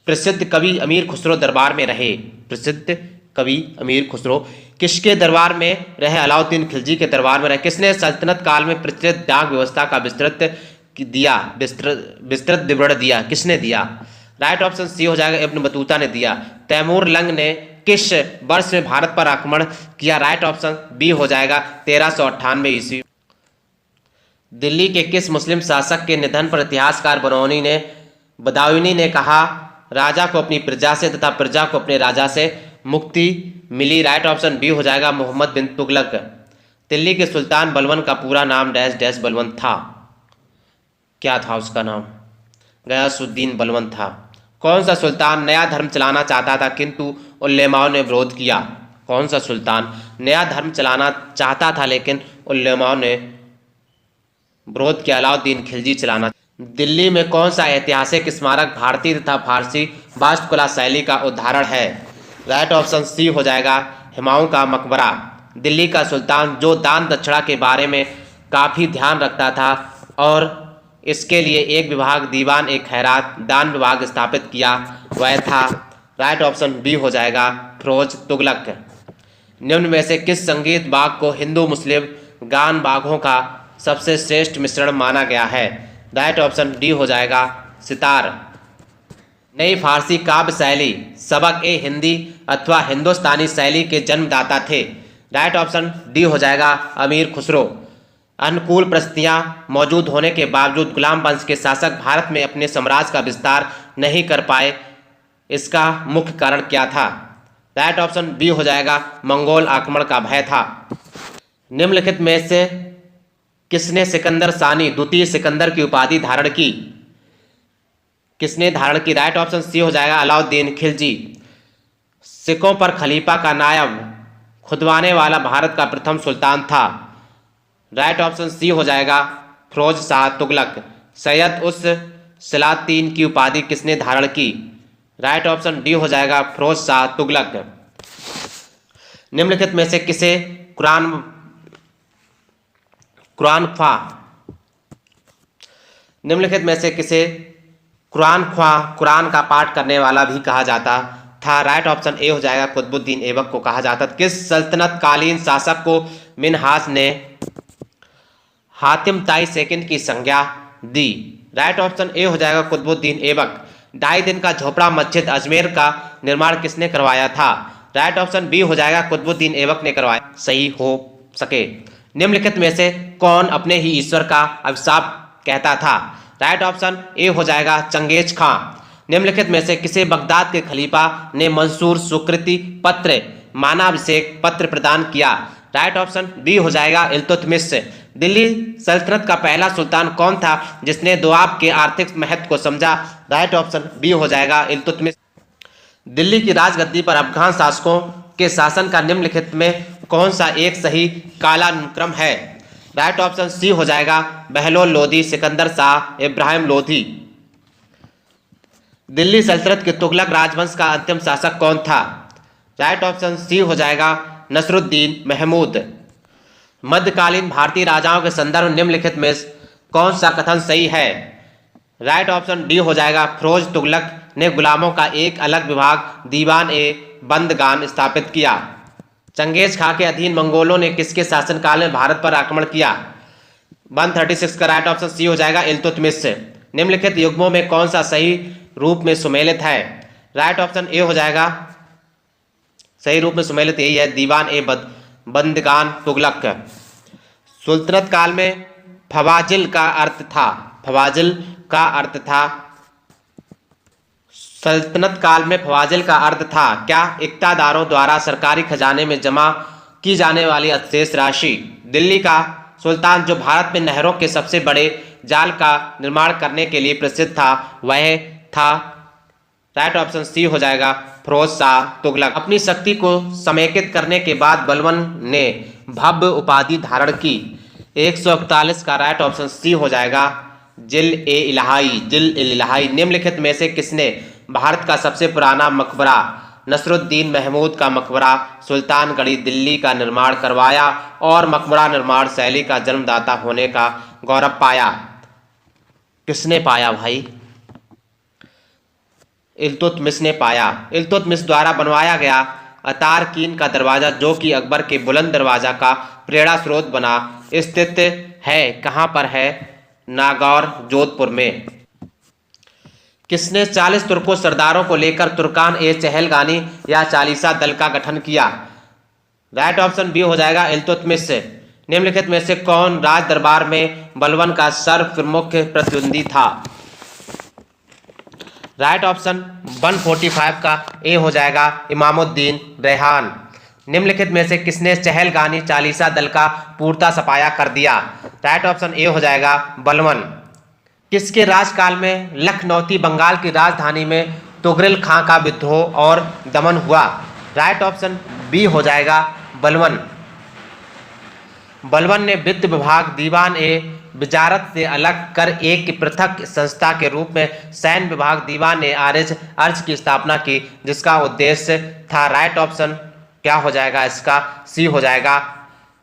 प्रसिद्ध कवि अमीर खुसरो दरबार में रहे। प्रसिद्ध कवि अमीर खुसरो किसके दरबार में रहे? अलाउद्दीन खिलजी के दरबार में रहे। किसने सल्तनत काल में प्रचलित डाक व्यवस्था का विस्तृत दिया, विस्तृत विवरण दिया? किसने दिया? राइट ऑप्शन सी हो जाएगा, इब्न बतूता ने दिया। तैमूर लंग ने किस वर्ष में भारत पर आक्रमण किया? राइट ऑप्शन बी हो जाएगा 1398 ईस्वी। दिल्ली के किस मुस्लिम शासक के निधन पर इतिहासकार बदायूनी ने कहा, राजा को अपनी प्रजा से तथा प्रजा को अपने राजा से मुक्ति मिली? राइट ऑप्शन बी हो जाएगा मोहम्मद बिन तुगलक। दिल्ली के सुल्तान बलबन का पूरा नाम डैश डैश बलबन था। क्या था उसका नाम? गयासुद्दीन बलबन था। कौन सा सुल्तान नया धर्म चलाना चाहता था किंतु उलेमाओं ने विरोध किया? कौन सा सुल्तान नया धर्म चलाना चाहता था लेकिन उलेमाओं ने विरोध किया? अलाउद्दीन खिलजी चलाना। दिल्ली में कौन सा ऐतिहासिक स्मारक भारतीय तथा फारसी वास्तुकला शैली का उदाहरण है? राइट ऑप्शन सी हो जाएगा हुमायूं का मकबरा। दिल्ली का सुल्तान जो दान दक्षिणा के बारे में काफ़ी ध्यान रखता था और इसके लिए एक विभाग दीवान ए खैरात दान विभाग स्थापित किया, वह था? राइट ऑप्शन बी हो जाएगा फिरोज तुगलक। निम्न में से किस संगीत बाग को हिंदू मुस्लिम गान बागों का सबसे श्रेष्ठ मिश्रण माना गया है? राइट ऑप्शन डी हो जाएगा सितार। नई फारसी काव्य शैली सबक ए हिंदी अथवा हिंदुस्तानी शैली के जन्मदाता थे? राइट ऑप्शन डी हो जाएगा अमीर खुसरो। अनुकूल परिस्थितियां मौजूद होने के बावजूद गुलाम वंश के शासक भारत में अपने साम्राज्य का विस्तार नहीं कर पाए, इसका मुख्य कारण क्या था? राइट ऑप्शन बी हो जाएगा मंगोल आक्रमण का भय था। निम्नलिखित में से किसने सिकंदर सानी द्वितीय सिकंदर की उपाधि धारण की? किसने धारण की? राइट ऑप्शन सी हो जाएगा अलाउद्दीन खिलजी। सिखों पर खलीफा का नायब खुदवाने वाला भारत का प्रथम सुल्तान था? राइट ऑप्शन सी हो जाएगा फिरोज शाह तुगलक। सैयद उस सलातीन की उपाधि किसने धारण की? राइट ऑप्शन डी हो जाएगा फिरोज शाह तुगलक। निम्नलिखित में से किसे कुरान ख्वां कुरान का पाठ करने वाला भी कहा जाता था? राइट ऑप्शन ए हो जाएगा कुतुबुद्दीन ऐबक को कहा जाता था। किस सल्तनत कालीन शासक को मिन्हाज ने हातिम ताई सेकंड की संज्ञा दी? राइट ऑप्शन ए हो जाएगा कुतुबुद्दीन ऐबक। 2.5 दिन का झोपड़ा मस्जिद अजमेर का निर्माण किसने करवाया था? राइट ऑप्शन बी हो जाएगा कुतुबुद्दीन ऐबक ने करवाया, सही हो सके। निम्नलिखित में से कौन अपने ही ईश्वर का अभिशाप कहता था? राइट ऑप्शन ए हो जाएगा चंगेज खां। निम्नलिखित में से किसे बगदाद के खलीफा ने मंसूर स्वीकृति पत्र मानाभिषेक पत्र प्रदान किया? राइट ऑप्शन बी हो जाएगा इल्तुतमिश। दिल्ली सल्तनत का पहला सुल्तान कौन था जिसने दोआब के आर्थिक महत्व को समझा? राइट ऑप्शन बी हो जाएगा इल्तुतमिश। दिल्ली की राजगद्दी पर अफगान शासकों के शासन का निम्नलिखित में कौन सा एक सही कालानुक्रम है? राइट ऑप्शन सी हो जाएगा बहलोल लोधी, सिकंदर शाह, इब्राहिम लोधी। दिल्ली सल्तनत के तुगलक राजवंश का अंतिम शासक कौन था? राइट ऑप्शन सी हो जाएगा नसरुद्दीन महमूद। मध्यकालीन भारतीय राजाओं के संदर्भ निम्नलिखित में कौन सा कथन सही है? राइट ऑप्शन डी हो जाएगा फिरोज तुगलक ने गुलामों का एक अलग विभाग दीवान ए बंदगान स्थापित किया। चंगेज खां के अधीन मंगोलों ने किसके शासनकाल में भारत पर आक्रमण किया? 136 का राइट ऑप्शन सी हो जाएगा इल्तुतमिश। निम्नलिखित युग्मों में कौन सा सही रूप में सुमेलित है? राइट ऑप्शन ए हो जाएगा सही रूप में सुमेलित यही है, दीवान ए बंदगान तुगलक। सुल्तनत काल में फवाजिल का अर्थ था सल्तनत काल में फवाजिल का अर्थ था क्या? इक्तादारों द्वारा सरकारी खजाने में जमा की जाने वाली अशेष राशि। दिल्ली का सुल्तान जो भारत में नहरों के सबसे बड़े जाल का निर्माण करने के लिए प्रसिद्ध था, वह था? राइट ऑप्शन सी हो जाएगा फिरोज शाह तुगलक। अपनी शक्ति को समेकित करने के बाद बलबन ने भव्य उपाधि धारण की। 141 का राइट ऑप्शन सी हो जाएगा जिल ए इलाही। निम्नलिखित में से किसने भारत का सबसे पुराना मकबरा नसरुद्दीन महमूद का मकबरा सुल्तानगढ़ी दिल्ली का निर्माण करवाया और मकबरा निर्माण शैली का जन्मदाता होने का गौरव पाया? किसने पाया भाई? इल्तुतमिश ने पाया। इल्तुतमिश द्वारा बनवाया गया अतारकीन का दरवाजा, जो कि अकबर के बुलंद दरवाजा का प्रेरणा स्रोत बना, स्थित है कहाँ पर है? नागौर जोधपुर में। किसने 40 तुर्को सरदारोों को लेकर तुर्कान ए चहलगानी या चालीसा दल का गठन किया? राइट ऑप्शन बी हो जाएगा इल्तुतमिश। निम्नलिखित में से कौन राज दरबार में बलबन का सर्वप्रमुख प्रतिद्वंदी था? राइट ऑप्शन 145 का ए हो जाएगा इमामुद्दीन रेहान। निम्नलिखित में से किसने चहलगानी चालीसा दल का पूर्णतः सफाया कर दिया? राइट ऑप्शन ए हो जाएगा बलबन। किसके राजकाल में लखनौती बंगाल की राजधानी में तुगरिल खां का विद्रोह और दमन हुआ? राइट ऑप्शन बी हो जाएगा बलबन। बलबन ने वित्त विभाग दीवान ए वजारत से अलग कर एक पृथक संस्था के रूप में सैन्य विभाग दीवान ए अर्ज की स्थापना की, जिसका उद्देश्य था राइट ऑप्शन क्या हो जाएगा इसका? सी हो जाएगा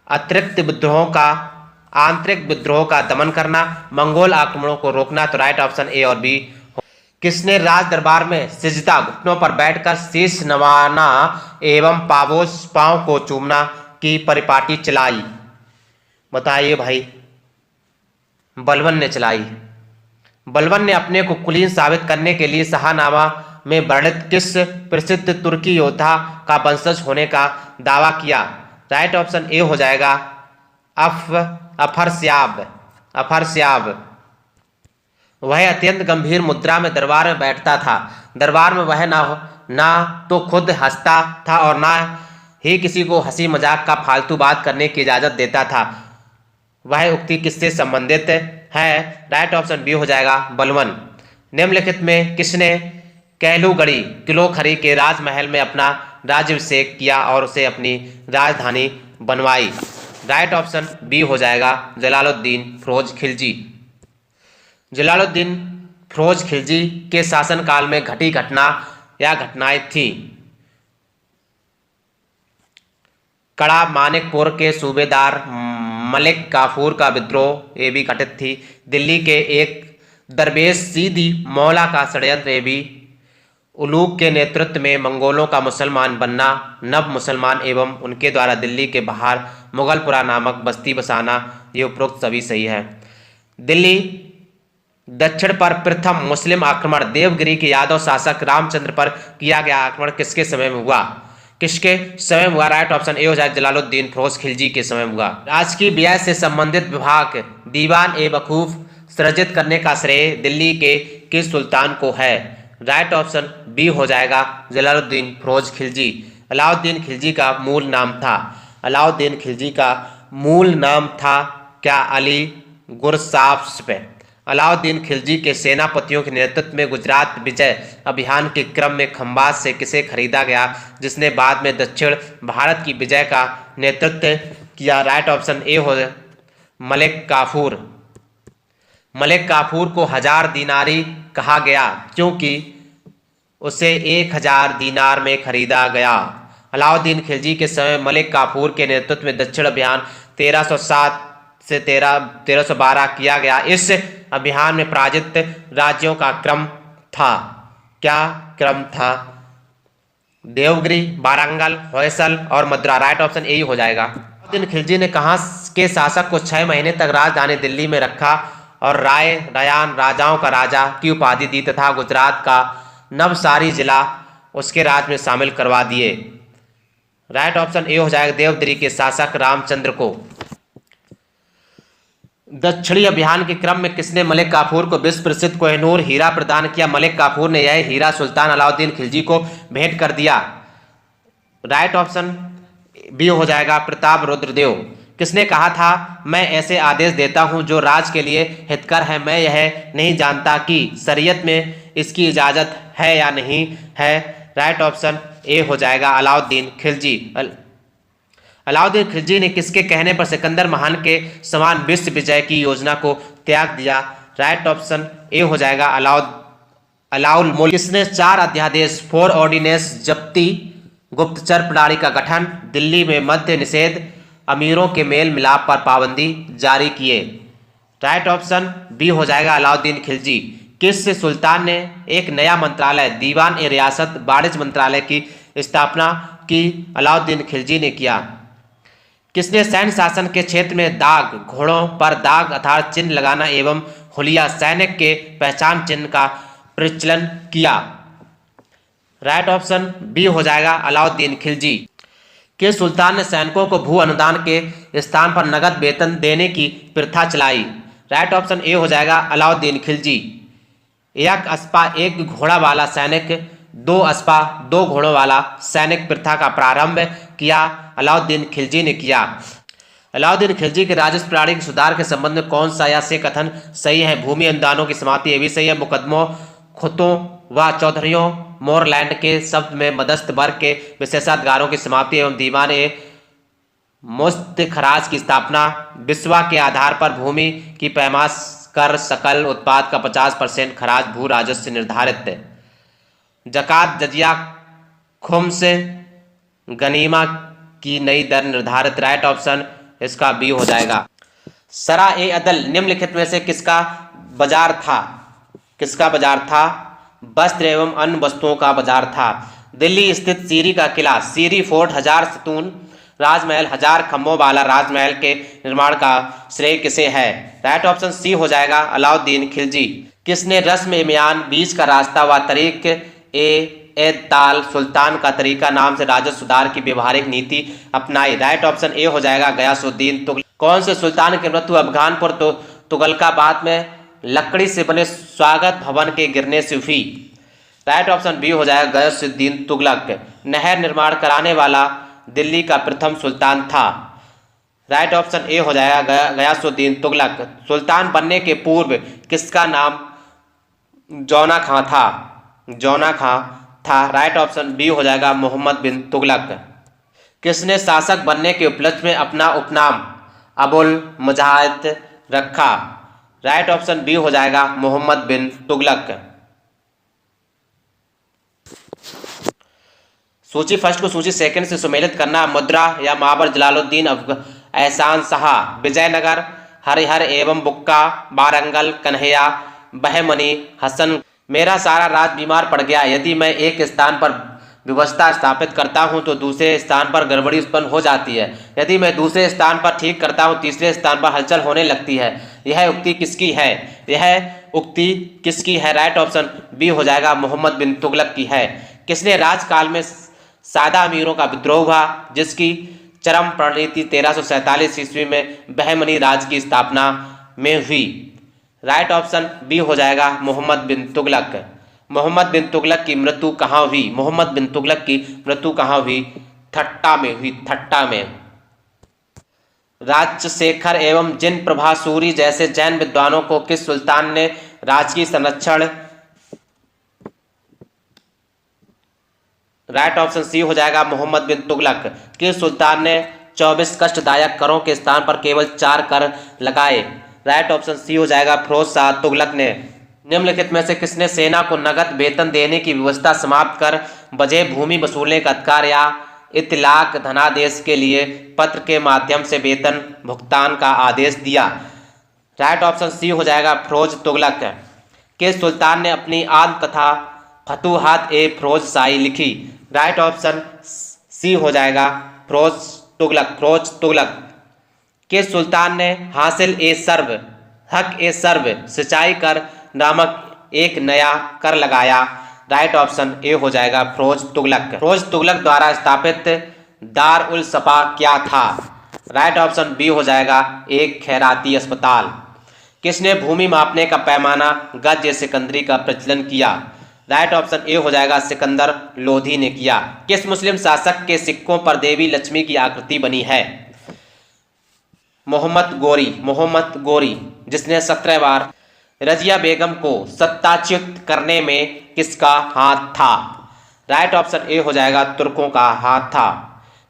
अतिरिक्त विद्रोहों का आंतरिक विद्रोह का दमन करना, मंगोल आक्रमणों को रोकना। तो राइट ऑप्शन ए और बी। किसने राज दरबार में सिजदा घुटनों पर बैठकर शीश नवाना एवं पांव को चूमना की परिपाटी चलाई? बताइए भाई। बलबन ने चलाई। बलबन ने अपने को कुलीन साबित करने के लिए शाहनामा में वर्णित किस प्रसिद्ध तुर्की योद्धा का वंशज होने का दावा किया? राइट ऑप्शन ए हो जाएगा अफरस्याब। वह अत्यंत गंभीर मुद्रा में दरबार में बैठता था। दरबार में वह ना तो खुद हंसता था और ना ही किसी को हंसी मजाक का फालतू बात करने की इजाजत देता था। वह उक्ति किससे संबंधित है? राइट ऑप्शन बी हो जाएगा बलबन। निम्नलिखित में किसने कैलूगढ़ी किलोखरी के राजमहल में अपना राज्याभिषेक किया और उसे अपनी राजधानी बनवाई? राइट ऑप्शन बी हो जाएगा जलालुद्दीन फिरोज खिलजी। जलालुद्दीन फिरोज खिलजी के शासनकाल में घटी घटना या घटनाएं थी। कड़ा मानिकपुर के सूबेदार मलिक काफूर का विद्रोह ये भी घटित थी। दिल्ली के एक दरवेश सीदी मौला का षड्यंत्र ये भी। उलूग के नेतृत्व में मंगोलों का मुसलमान बनना, नव मुसलमान एवं उनके द्वारा दिल्ली के बाहर मुगलपुरा नामक बस्ती बसाना, ये उपरोक्त सभी सही है। दिल्ली दक्षिण पर प्रथम मुस्लिम आक्रमण देवगिरी के यादव शासक रामचंद्र पर किया गया आक्रमण किसके समय में हुआ? किसके समय में हुआ? राइट ऑप्शन ए हो जाए जलालुद्दीन फिरोज खिलजी के समय में हुआ। राजकीय व्यय से संबंधित विभाग दीवान ए वकूफ सृजित करने का श्रेय दिल्ली के किस सुल्तान को है? राइट ऑप्शन बी हो जाएगा जलालुद्दीन फिरोज खिलजी। अलाउद्दीन खिलजी का मूल नाम था क्या? अली गुरसाफ्स। अलाउद्दीन खिलजी के सेनापतियों के नेतृत्व में गुजरात विजय अभियान के क्रम में खंबात से किसे खरीदा गया, जिसने बाद में दक्षिण भारत की विजय का नेतृत्व किया? राइट ऑप्शन ए हो मलिक काफूर। मलिक काफूर को 1000 दीनारी कहा गया क्योंकि उसे 1000 दीनार में खरीदा गया। अलाउद्दीन खिलजी के समय मलिक काफूर के नेतृत्व में दक्षिण अभियान 1307 से 1312 किया गया। इस अभियान में पराजित राज्यों का क्रम था। क्या क्रम था? देवगिरी, वारंगल, होयसल और मद्रा। राइट ऑप्शन ए हो जाएगा। अलाउद्दीन खिलजी ने कहाँ के शासक को 6 महीने तक राजधानी दिल्ली में रखा और रयान राजाओं का राजा की उपाधि दी तथा गुजरात का नवसारी जिला उसके राज में शामिल करवा दिए? राइट ऑप्शन ए हो जाएगा देवगिरी के शासक रामचंद्र को। दक्षिणी अभियान के क्रम में किसने मलिक काफूर को विश्व प्रसिद्ध कोहिनूर हीरा प्रदान किया? मलिक काफूर ने यह हीरा सुल्तान अलाउद्दीन खिलजी को भेंट कर दिया। राइट ऑप्शन बी हो जाएगा प्रताप रुद्रदेव। किसने कहा था मैं ऐसे आदेश देता हूं जो राज के लिए हितकर है, मैं यह नहीं जानता कि शरीयत में इसकी इजाजत है या नहीं है? राइट ऑप्शन ए हो जाएगा अलाउद्दीन खिलजी। अलाउद्दीन खिलजी ने किसके कहने पर सिकंदर महान के समान विश्व विजय की योजना को त्याग दिया? राइट ऑप्शन ए हो जाएगा अलाउल मुल्क। किसने 4 अध्यादेश 4 ऑर्डिनेंस जब्ती, गुप्तचर प्रणाली का गठन, दिल्ली में मद्य निषेध, अमीरों के मेल मिलाप पर पाबंदी जारी किए? राइट ऑप्शन बी हो जाएगा अलाउद्दीन खिलजी। किस सुल्तान ने एक नया मंत्रालय दीवान ए रियासत वाणिज्य मंत्रालय की स्थापना की? अलाउद्दीन खिलजी ने किया। किसने सैन्य शासन के क्षेत्र में दाग, घोड़ों पर दाग अर्थात चिन्ह लगाना एवं हुलिया सैनिक के पहचान चिन्ह का प्रचलन किया? राइट ऑप्शन बी हो जाएगा अलाउद्दीन खिलजी। किस सुल्तान ने सैनिकों को भू अनुदान के स्थान पर नगद वेतन देने की प्रथा चलाई? राइट ऑप्शन ए हो जाएगा अलाउद्दीन खिलजी। एक अस्पा एक घोड़ा वाला सैनिक, दो अस्पा दो घोड़ों वाला सैनिक प्रथा का प्रारंभ किया अलाउद्दीन खिलजी ने किया। अलाउद्दीन खिलजी के राजस्व प्रणाली के सुधार के संबंध में कौन सा या से कथन सही है? भूमि अनुदानों की समाप्ति, ये भी सही है। मुकदमों, खुतों व चौधरियों, मोरलैंड के शब्द में मध्यस्थ वर्ग के विशेषाधिकारों की समाप्ति एवं दीवान ए मुफ्त खराज की स्थापना, बिस्वा के आधार पर भूमि की पैमाश कर सकल उत्पाद का 50% खराज भू राजस्व से निर्धारित है। जकात, जजिया, खुम्स, गनीमा की नई दर निर्धारित। राइट ऑप्शन इसका बी हो जाएगा। सरा ए अदल निम्नलिखित में से किसका बाजार था? किसका बाजार था? वस्त्र एवं अन्य वस्तुओं का बाजार था। दिल्ली स्थित सीरी का किला, सीरी फोर्ट 1000 सतून राजमहल, 1000 खम्भों वाला राजमहल के निर्माण का श्रेय किसे है? राइट ऑप्शन सी हो जाएगा अलाउद्दीन खिलजी। किसने रस्म ए मियान, बीच का रास्ता व तरीक ए ताल सुल्तान का तरीका नाम से राजस्व सुधार की व्यवहारिक नीति अपनाई? राइट ऑप्शन ए हो जाएगा गयासुद्दीन तुगलक। कौन से सुल्तान की मृत्यु अफगानपुर तुगलकाबाद में लकड़ी से बने स्वागत भवन के गिरने से हुई? राइट ऑप्शन बी हो जाएगा गयासुद्दीन तुगलक। नहर निर्माण कराने वाला दिल्ली का प्रथम सुल्तान था। राइट ऑप्शन ए हो जाएगा गयासुद्दीन तुगलक। सुल्तान बनने के पूर्व किसका नाम जौना खां था? जौना खां था। राइट ऑप्शन बी हो जाएगा मोहम्मद बिन तुगलक। किसने शासक बनने के उपलक्ष्य में अपना उपनाम अबुल मुजाहिद रखा? राइट ऑप्शन बी हो जाएगा मोहम्मद बिन तुगलक। सूची फर्स्ट को सूची सेकंड से सुमेलित करना। मुद्रा या माबर जलालुद्दीन एहसान शाह, विजयनगर, हरिहर एवं बुक्का, वारंगल, कन्हैया, बहमनी, हसन। मेरा सारा राज बीमार पड़ गया। यदि मैं एक स्थान पर व्यवस्था स्थापित करता हूं तो दूसरे स्थान पर गड़बड़ी उत्पन्न हो जाती है। यदि मैं दूसरे स्थान पर ठीक करता हूं तीसरे स्थान पर हलचल होने लगती है। यह उक्ति किसकी है? यह उक्ति किसकी है? राइट ऑप्शन बी हो जाएगा मोहम्मद बिन तुगलक की है। किसने राजकाल में सादा अमीरों का विद्रोह हुआ जिसकी चरम परिणति 1347 ईस्वी में बहमनी राज की स्थापना में हुई? राइट ऑप्शन बी हो जाएगा मोहम्मद बिन तुगलक। मोहम्मद बिन तुगलक की मृत्यु कहाँ हुई? मोहम्मद बिन तुगलक की मृत्यु कहाँ हुई? ठट्टा में हुई। ठट्टा में। राजशेखर एवं जिन प्रभासूरी जैसे जैन विद्वानों को किस सुल्तान ने राजकीय संरक्षण? राइट ऑप्शन सी हो जाएगा मोहम्मद बिन तुगलक। किस सुल्तान ने 24 कष्टदायक करों के स्थान पर केवल 4 कर लगाए? राइट ऑप्शन सी हो जाएगा फिरोज शाह तुगलक ने। निम्नलिखित में से किसने सेना को नगद वेतन देने की व्यवस्था समाप्त कर बजे भूमि वसूलने का अधिकार या इतलाक धनादेश के लिए पत्र के माध्यम से वेतन भुगतान का आदेश दिया? राइट ऑप्शन सी हो जाएगा फिरोज तुगलक। किस सुल्तान ने अपनी आत्मकथा फतूहात ए फिरोज शाही लिखी? राइट ऑप्शन सी हो जाएगा फिरोज तुगलक। फिरोज तुगलक। किस सुल्तान ने हासिल ए सर्व हक ए सर्व सिंचाई कर नामक एक नया कर लगाया? राइट ऑप्शन ए हो जाएगा फिरोज तुगलक। फिरोज तुगलक द्वारा स्थापित दार उल सफा क्या था? राइट ऑप्शन बी हो जाएगा एक खैराती अस्पताल। किसने भूमि मापने का पैमाना गज या सिकंदरी का प्रचलन किया? राइट ऑप्शन ए हो जाएगा सिकंदर लोधी ने किया। किस मुस्लिम शासक के सिक्कों पर देवी लक्ष्मी की आकृति बनी है? मोहम्मद गोरी। मोहम्मद गोरी जिसने 17 बार रजिया बेगम को सत्ताच्युत करने में किसका हाथ था? राइट ऑप्शन ए हो जाएगा तुर्कों का हाथ था।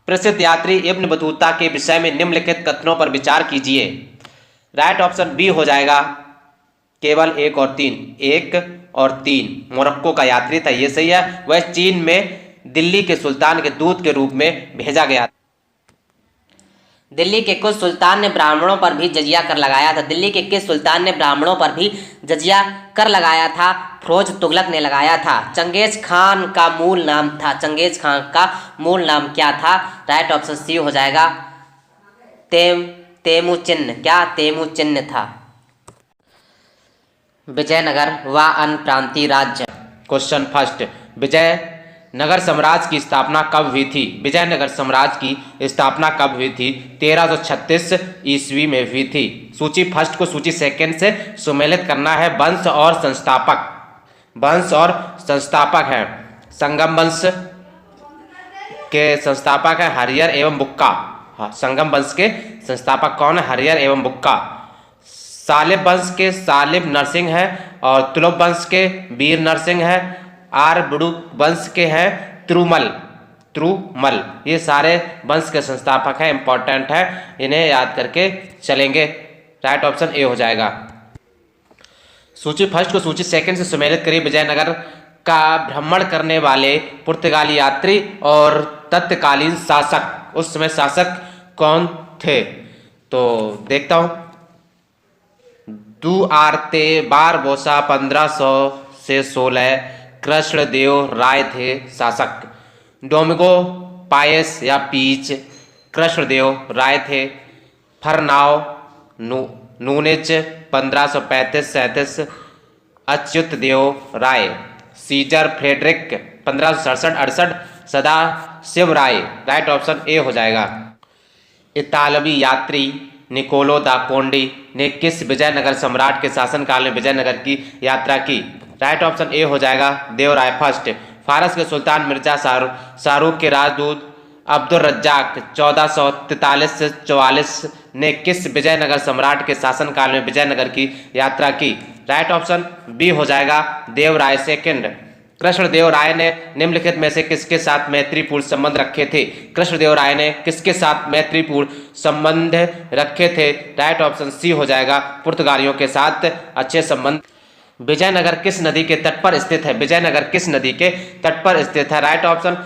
प्रसिद्ध यात्री इब्न बतूता के विषय में निम्नलिखित कथनों पर विचार कीजिए। राइट ऑप्शन बी हो जाएगा केवल 1 और 3। 1 और 3 मोरक्को का यात्री था, ये सही है। वह चीन में दिल्ली के सुल्तान के दूत के रूप में भेजा गया। दिल्ली के कुछ सुल्तान ने ब्राह्मणों पर भी जजिया कर लगाया था? दिल्ली के किस सुल्तान ने ब्राह्मणों पर भी जजिया कर लगाया था? फिरोज तुगलक ने लगाया था। चंगेज खान का मूल नाम था? चंगेज खान का मूल नाम क्या था? राइट ऑप्शन सी हो जाएगा तेमु चिन्ह, क्या तेमु चिन्ह था? विजयनगर व अन्य प्रांतीय राज्य। क्वेश्चन फर्स्ट, विजयनगर साम्राज्य की स्थापना कब हुई थी? विजयनगर साम्राज्य की स्थापना कब हुई थी? 1336 ईस्वी में हुई थी। सूची फर्स्ट को सूची सेकंड से सुमेलित करना है। वंश और संस्थापक हैं। संगम वंश के संस्थापक है हरिहर एवं बुक्का। हाँ, संगम वंश के संस्थापक कौन है? हरिहर एवं बुक्का। सालिब वंश के सालिब नरसिंह है और तुलुप वंश के वीर नरसिंह है। आर्यभट्ट वंश के हैं त्रुमल। ये सारे वंश के संस्थापक हैं, इंपॉर्टेंट है, इन्हें याद करके चलेंगे। राइट ऑप्शन ए हो जाएगा। सूची फर्स्ट को सूची सेकंड से सुमेलित करिए। विजयनगर का भ्रमण करने वाले पुर्तगाली यात्री और तत्कालीन शासक, उस समय शासक कौन थे? तो देखता हूं। दुआर्ते बारबोसा 1500 से 16, कृष्णदेव राय थे शासक। डोमिंगो पायस या पीच, कृष्णदेव राय थे। Fernao Nuniz 1535-37, Achyuta Deva Raya. Caesar Frederick 1567-68, Sadashiva Raya. Right option A हो जाएगा। इतालवी यात्री निकोलो दा कोंडी ने किस विजयनगर सम्राट के शासनकाल में विजयनगर की यात्रा की? राइट ऑप्शन ए हो जाएगा, देवराय फर्स्ट। फारस के सुल्तान मिर्जा शाहरुख के राजदूत अब्दुल रज्जाक 1443 से 44 ने किस विजयनगर सम्राट के शासनकाल में विजयनगर की यात्रा की? राइट ऑप्शन बी हो जाएगा, देवराय सेकंड। कृष्णदेव राय ने निम्नलिखित में से किसके साथ मैत्रीपूर्ण संबंध रखे थे? कृष्णदेव राय ने किसके साथ मैत्रीपूर्ण संबंध रखे थे? राइट ऑप्शन सी हो जाएगा, पुर्तगालियों के साथ अच्छे संबंध। विजयनगर किस नदी के तट पर स्थित है? विजयनगर किस नदी के तट पर स्थित है? राइट ऑप्शन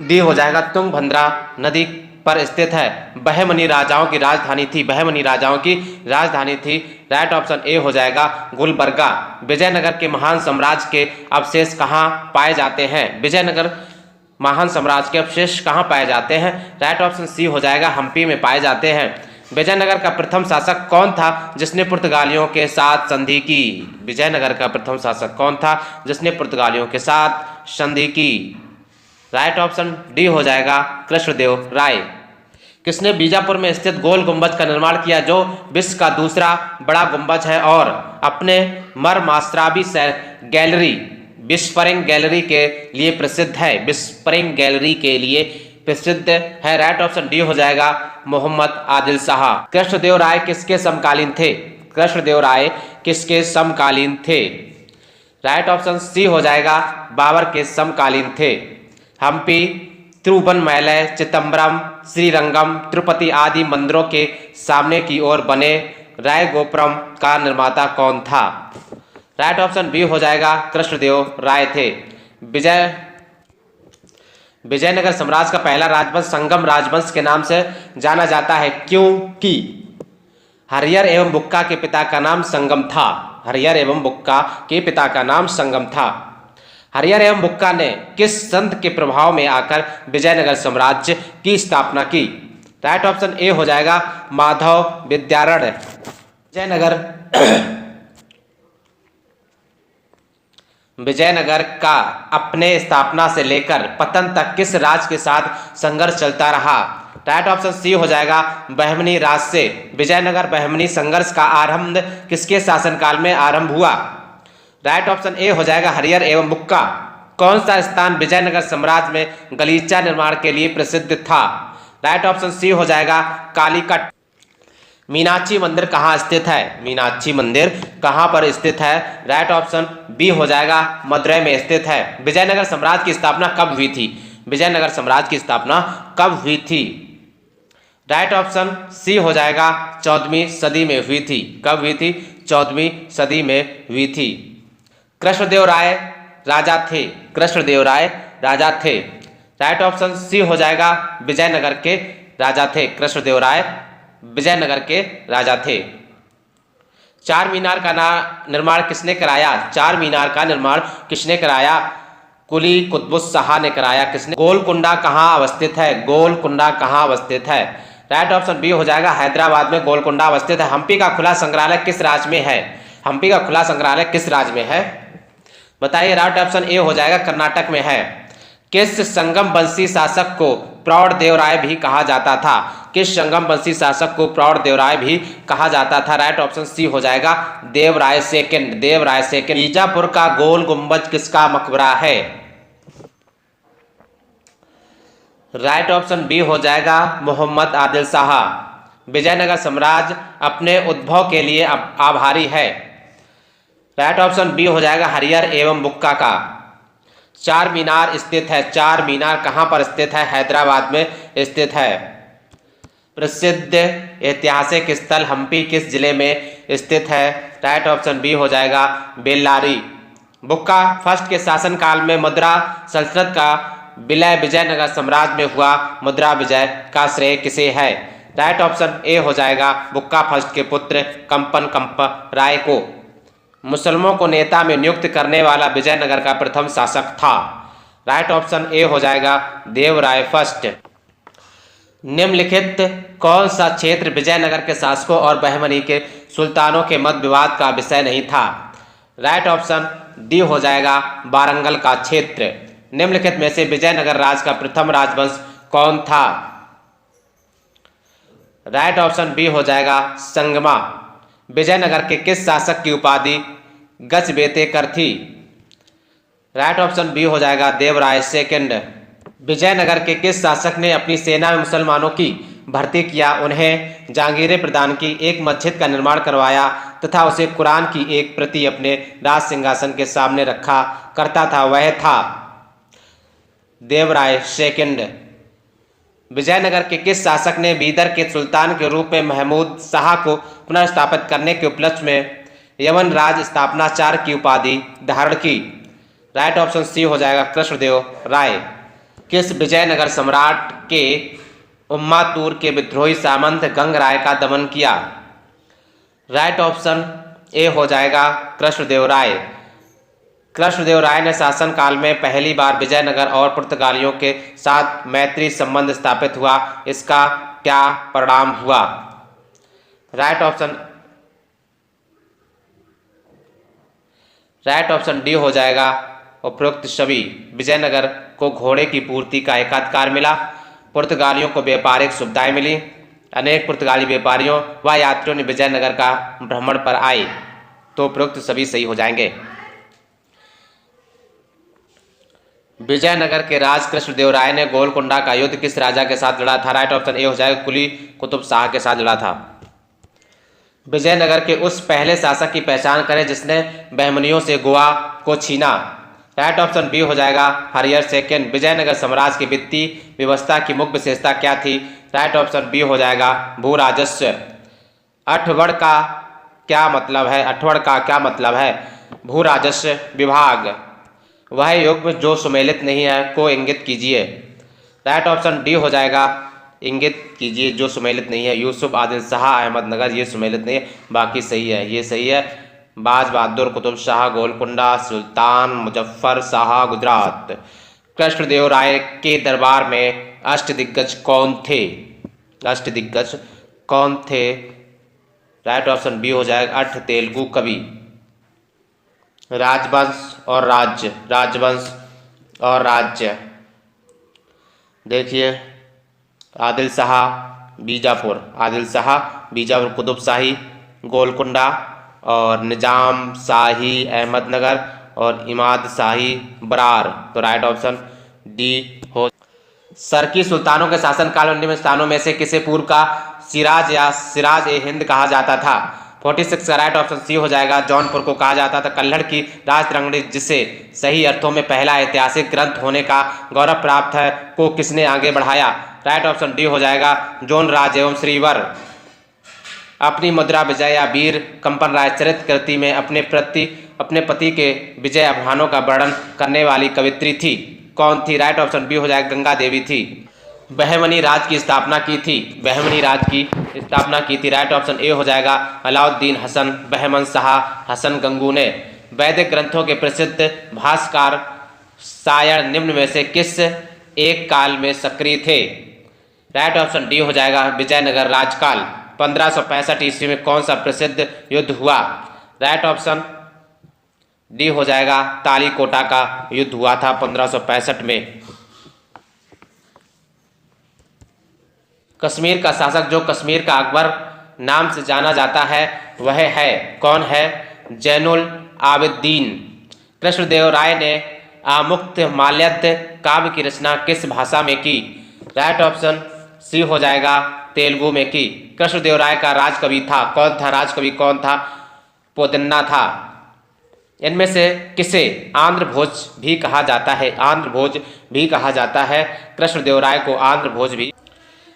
डी हो जाएगा, तुंगभद्रा नदी पर स्थित है। बहमनी राजाओं की राजधानी थी। बहमनी राजाओं की राजधानी थी। राइट ऑप्शन ए हो जाएगा, गुलबर्गा। विजयनगर के महान साम्राज्य के अवशेष कहाँ पाए जाते हैं? विजयनगर महान साम्राज्य के अवशेष कहाँ पाए जाते हैं? राइट ऑप्शन सी हो जाएगा, हम्पी में पाए जाते हैं। विजयनगर का प्रथम शासक कौन था जिसने पुर्तगालियों के साथ संधि की? विजयनगर का प्रथम शासक कौन था जिसने पुर्तगालियों के साथ संधि की? राइट ऑप्शन डी हो जाएगा, कृष्णदेव राय। किसने बीजापुर में स्थित गोल गुंबज का निर्माण किया जो विश्व का दूसरा बड़ा गुंबज है और अपने मरमास्त्राबी गैलरी बिस्फरिंग गैलरी के लिए प्रसिद्ध है? बिस्फरिंग गैलरी के लिए प्रसिद्ध है। राइट ऑप्शन डी हो जाएगा, मोहम्मद आदिल शाह। कृष्णदेव राय किसके समकालीन थे? कृष्णदेव राय किसके समकालीन थे? राइट ऑप्शन सी हो जाएगा, बाबर के समकालीन थे। हम्पी, तिरुवन्नमलई, चिदम्बरम, श्रीरंगम, तिरुपति आदि मंदिरों के सामने की ओर बने राय गोपुरम का निर्माता कौन था? राइट ऑप्शन बी हो जाएगा, कृष्णदेव राय थे। विजयनगर साम्राज्य का पहला राजवंश संगम राजवंश के नाम से जाना जाता है क्योंकि हरिहर एवं बुक्का के पिता का नाम संगम था। हरिहर एवं बुक्का के पिता का नाम संगम था। हरिहर एवं बुक्का ने किस संत के प्रभाव में आकर विजयनगर साम्राज्य की स्थापना की? राइट ऑप्शन ए हो जाएगा, माधव विद्यारण्य। विजयनगर का अपने स्थापना से लेकर पतन तक किस राज के साथ संघर्ष चलता रहा? राइट ऑप्शन सी हो जाएगा, बहमनी राज से। विजयनगर बहमनी संघर्ष का आरंभ किसके शासनकाल में आरंभ हुआ? राइट ऑप्शन ए हो जाएगा, हरिहर एवं बुक्का। कौन सा स्थान विजयनगर साम्राज्य में गलीचा निर्माण के लिए प्रसिद्ध था? राइट ऑप्शन सी हो जाएगा, कालीकट। मीनाक्षी मंदिर कहाँ स्थित है? मीनाक्षी मंदिर कहाँ पर स्थित है? राइट ऑप्शन बी हो जाएगा, मदुरई में स्थित है। विजयनगर साम्राज्य की स्थापना कब हुई थी? विजयनगर साम्राज्य की स्थापना कब हुई थी? राइट ऑप्शन सी हो जाएगा, 14वीं सदी में हुई थी। कब हुई थी? 14वीं सदी में हुई थी। कृष्णदेव राय राजा थे। कृष्णदेव राय राजा थे। राइट ऑप्शन सी हो जाएगा, विजयनगर के राजा थे। कृष्णदेव राय विजयनगर के राजा थे। चार मीनार का निर्माण किसने कराया? चार मीनार का निर्माण किसने कराया? कुली कुतुब शाह ने कराया। किसने? गोलकुंडा कहाँ अवस्थित है? गोलकुंडा कहाँ अवस्थित है? राइट ऑप्शन बी हो जाएगा हैदराबाद में गोलकुंडा अवस्थित है। हम्पी का खुला संग्रहालय किस राज्य में है? हम्पी का खुला संग्रहालय किस राज्य में है बताइए। राइट ऑप्शन ए हो जाएगा कर्नाटक में है। किस संगम वंशी शासक को प्रौढ़ देवराय भी कहा जाता था? किस संगम वंशी शासक को प्रौढ़ देवराय भी कहा जाता था? राइट ऑप्शन सी हो जाएगा देवराय सेकंड। देवराय सेकंड। बीजापुर का गोल गुंबज किसका मकबरा है? राइट ऑप्शन बी हो जाएगा मोहम्मद आदिल शाह। विजयनगर साम्राज्य अपने उद्भव के लिए आभारी है। राइट ऑप्शन बी हो जाएगा हरिहर एवं बुक्का का। चार मीनार स्थित है। चार मीनार कहाँ पर स्थित है? हैदराबाद में स्थित है। प्रसिद्ध ऐतिहासिक स्थल हम्पी किस जिले में स्थित है? राइट ऑप्शन बी हो जाएगा बेल्लारी। बुक्का फर्स्ट के शासनकाल में मुद्रा सल्तनत का विलय विजयनगर साम्राज्य में हुआ। मुद्रा विजय का श्रेय किसे है? राइट ऑप्शन ए हो जाएगा बुक्का फर्स्ट के पुत्र कंपन कंप राय को। मुसलमानों को नेता में नियुक्त करने वाला विजयनगर का प्रथम शासक था। राइट ऑप्शन ए हो जाएगा देवराय फर्स्ट। निम्नलिखित कौन सा क्षेत्र विजयनगर के शासकों और बहमनी के सुल्तानों के मत विवाद का विषय नहीं था? राइट ऑप्शन डी हो जाएगा वारंगल का क्षेत्र। निम्नलिखित में से विजयनगर राज का प्रथम राजवंश कौन था? राइट ऑप्शन बी हो जाएगा संगमा। विजयनगर के किस शासक की उपाधि गजबेतेकर थी? राइट ऑप्शन बी हो जाएगा देवराय सेकंड। विजयनगर के किस शासक ने अपनी सेना में मुसलमानों की भर्ती किया, उन्हें जागीरें प्रदान की, एक मस्जिद का निर्माण करवाया तथा उसे कुरान की एक प्रति अपने राज सिंहासन के सामने रखा करता था? वह था देवराय सेकंड। विजयनगर के किस शासक ने बीदर के सुल्तान के रूप में महमूद शाह को पुनर्स्थापित करने के उपलक्ष्य में यमन राज स्थापनाचार्य की उपाधि धारण की? राइट ऑप्शन सी हो जाएगा कृष्णदेव राय। किस विजयनगर सम्राट के उम्मातूर के विद्रोही सामंत गंगराय का दमन किया? राइट ऑप्शन ए हो जाएगा कृष्णदेव राय। कृष्णदेव राय ने शासनकाल में पहली बार विजयनगर और पुर्तगालियों के साथ मैत्री संबंध स्थापित हुआ। इसका क्या परिणाम हुआ? राइट ऑप्शन डी हो जाएगा उपरोक्त सभी। विजयनगर को घोड़े की पूर्ति का एकाधिकार मिला। पुर्तगालियों को व्यापारिक सुविधाएं मिली। अनेक पुर्तगाली व्यापारियों व यात्रियों ने विजयनगर का भ्रमण पर आए। तो उपरोक्त सभी सही हो जाएंगे। विजयनगर के राज कृष्णदेव राय ने गोलकुंडा का युद्ध किस राजा के साथ लड़ा था? राइट ऑप्शन ए हो जाएगा कुली कुतुब शाह के साथ लड़ा था। विजयनगर के उस पहले शासक की पहचान करें जिसने बहमनियों से गोवा को छीना। राइट ऑप्शन बी हो जाएगा हरिहर सेकंड। विजयनगर साम्राज्य की वित्तीय व्यवस्था की मुख्य विशेषता क्या थी? राइट ऑप्शन बी हो जाएगा भू राजस्व। अठवड़ का क्या मतलब है? अठवड़ का क्या मतलब है? भू राजस्व विभाग। वह युग में जो सुमेलित नहीं है को इंगित कीजिए। राइट ऑप्शन डी हो जाएगा इंगित कीजिए जो सुमेलित नहीं है। यूसुफ आदिल शाह अहमदनगर ये सुमेलित नहीं है, बाकी सही है, ये सही है। बाज बहादुर कुतुब शाह गोलकुंडा, सुल्तान मुजफ्फर शाह गुजरात। कृष्णदेव राय के दरबार में अष्टदिग्गज कौन थे? अष्टदिग्गज कौन थे? राइट ऑप्शन बी हो जाएगा अष्ट तेलुगु कवि। राजवंश और राज्य, राजवंश और राज्य। देखिए आदिल शाह बीजापुर, आदिल शाह बीजापुर कुतुब शाही गोलकुंडा, और निजाम शाही अहमदनगर, और इमाद शाही बरार। तो राइट ऑप्शन डी हो। सरकी सुल्तानों के शासनकाल में निम्न स्थानों में से किसे पूर्व का सिराज या सिराज ए हिंद कहा जाता था? 46 का राइट ऑप्शन सी हो जाएगा जौनपुर को कहा जाता था। कल्हड़ की राजतरंगिणी जिसे सही अर्थों में पहला ऐतिहासिक ग्रंथ होने का गौरव प्राप्त है को किसने आगे बढ़ाया? राइट ऑप्शन डी हो जाएगा जोन राज एवं श्रीवर। अपनी मुद्रा विजय या वीर कंपन राय चरित कृति में अपने पति के विजय अभियानों का वर्णन करने वाली कवित्री थी, कौन थी? राइट ऑप्शन बी हो जाएगा गंगा देवी थी। बहमनी राज की स्थापना की थी, बहमनी राज की स्थापना की थी। राइट ऑप्शन ए हो जाएगा अलाउद्दीन हसन बहमन शाह हसन गंगू ने। वैदिक ग्रंथों के प्रसिद्ध भाष्यकार शायर निम्न में से किस एक काल में सक्रिय थे? राइट ऑप्शन डी हो जाएगा विजयनगर राजकाल। 1565 ईस्वी में कौन सा प्रसिद्ध युद्ध हुआ? राइट ऑप्शन डी हो जाएगा तालीकोटा का युद्ध हुआ था 1565 में। कश्मीर का शासक जो कश्मीर का अकबर नाम से जाना जाता है वह है कौन है? जैनुल आबिदीन। कृष्णदेव राय ने आमुक्तमाल्यद काव्य की रचना किस भाषा में की? राइट ऑप्शन सी हो जाएगा तेलुगु में की। कृष्णदेव राय का राजकवि था कौन था? राजकवि कौन था? पोदन्ना था। इनमें से किसे आंध्र भोज भी कहा जाता है? आंध्र भोज भी कहा जाता है। कृष्णदेव राय को आंध्र भोज भी।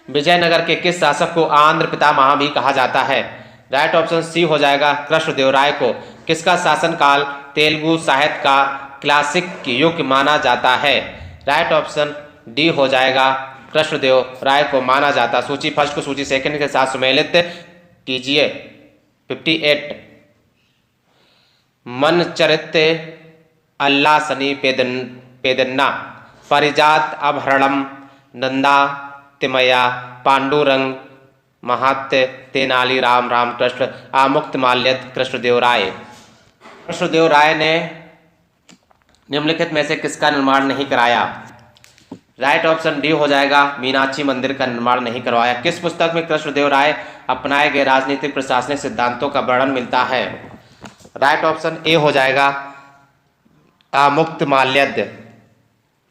विजयनगर के किस शासक को आंध्र पितामह भी कहा जाता है? राइट ऑप्शन सी हो जाएगा कृष्णदेव राय को। किसका शासनकाल तेलुगु साहित्य का क्लासिक युग माना जाता है? राइट ऑप्शन डी हो जाएगा कृष्णदेव राय को माना जाता। सूची फर्स्ट को सूची सेकंड के साथ सुमेलित कीजिए। 58 मन चरित्र अल्लाह सनी पेदन्ना परिजात अपहरणम नंदा तिमया पांडुरंग महात्य तेनाली राम रामकृष्ण आमुक्तमाल्यद कृष्णदेव राय। कृष्णदेव राय ने निम्नलिखित में से किसका निर्माण नहीं कराया? राइट ऑप्शन डी हो जाएगा मीनाक्षी मंदिर का निर्माण नहीं करवाया। किस पुस्तक में कृष्णदेव राय अपनाए गए राजनीतिक प्रशासनिक सिद्धांतों का वर्णन मिलता है? राइट ऑप्शन ए हो जाएगा आमुक्तमाल्यद।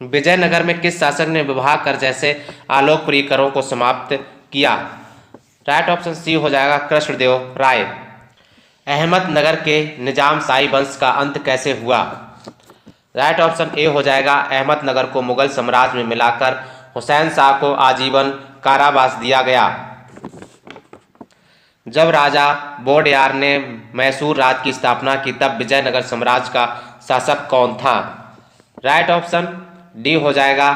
विजयनगर में किस शासक ने विवाह कर जैसे आलोकप्रिय करों को समाप्त किया? राइट ऑप्शन सी हो जाएगा कृष्णदेव राय। अहमदनगर के निजाम शाही वंश का अंत कैसे हुआ? राइट ऑप्शन ए हो जाएगा अहमदनगर को मुगल साम्राज्य में मिलाकर हुसैन शाह को आजीवन कारावास दिया गया। जब राजा वोडेयार ने मैसूर राज की स्थापना की तब विजयनगर साम्राज्य का शासक कौन था? राइट ऑप्शन डी हो जाएगा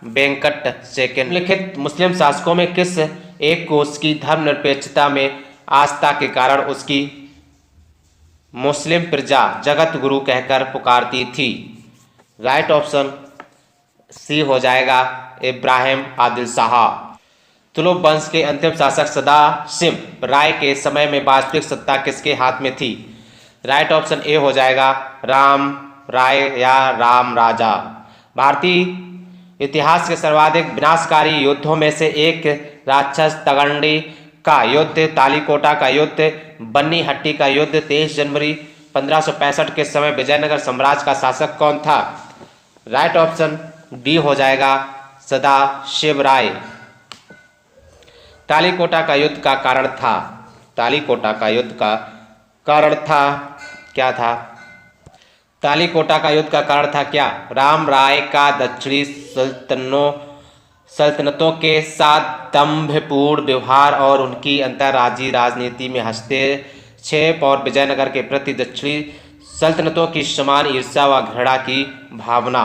वेंकट सेकंड। लिखित मुस्लिम शासकों में किस एक को उसकी धर्मनिरपेक्षता में आस्था के कारण उसकी मुस्लिम प्रजा जगत गुरु कहकर पुकारती थी? राइट ऑप्शन सी हो जाएगा इब्राहिम आदिल शाह। तुलुक वंश के अंतिम शासक सदाशिव राय के समय में वास्तविक सत्ता किसके हाथ में थी? राइट ऑप्शन ए हो जाएगा राम राय या राम राजा। भारतीय इतिहास के सर्वाधिक विनाशकारी युद्धों में से एक राक्षस तगंडी का युद्ध, तालीकोटा का युद्ध, बन्नी हट्टी का युद्ध 23 जनवरी 1565 के समय विजयनगर साम्राज्य का शासक कौन था? राइट ऑप्शन डी हो जाएगा सदाशिव राय। तालीकोटा का युद्ध का कारण था, तालीकोटा का युद्ध का कारण था क्या था? तालीकोटा का युद्ध का कारण था क्या? राम राय का दक्षिणी सल्तनतों के साथ दंभपूर्ण व्यवहार और उनकी अंतर्राज्यीय राजनीति में हस्तक्षेप और विजयनगर के प्रति दक्षिणी सल्तनतों की समान ईर्ष्या व घृणा की भावना।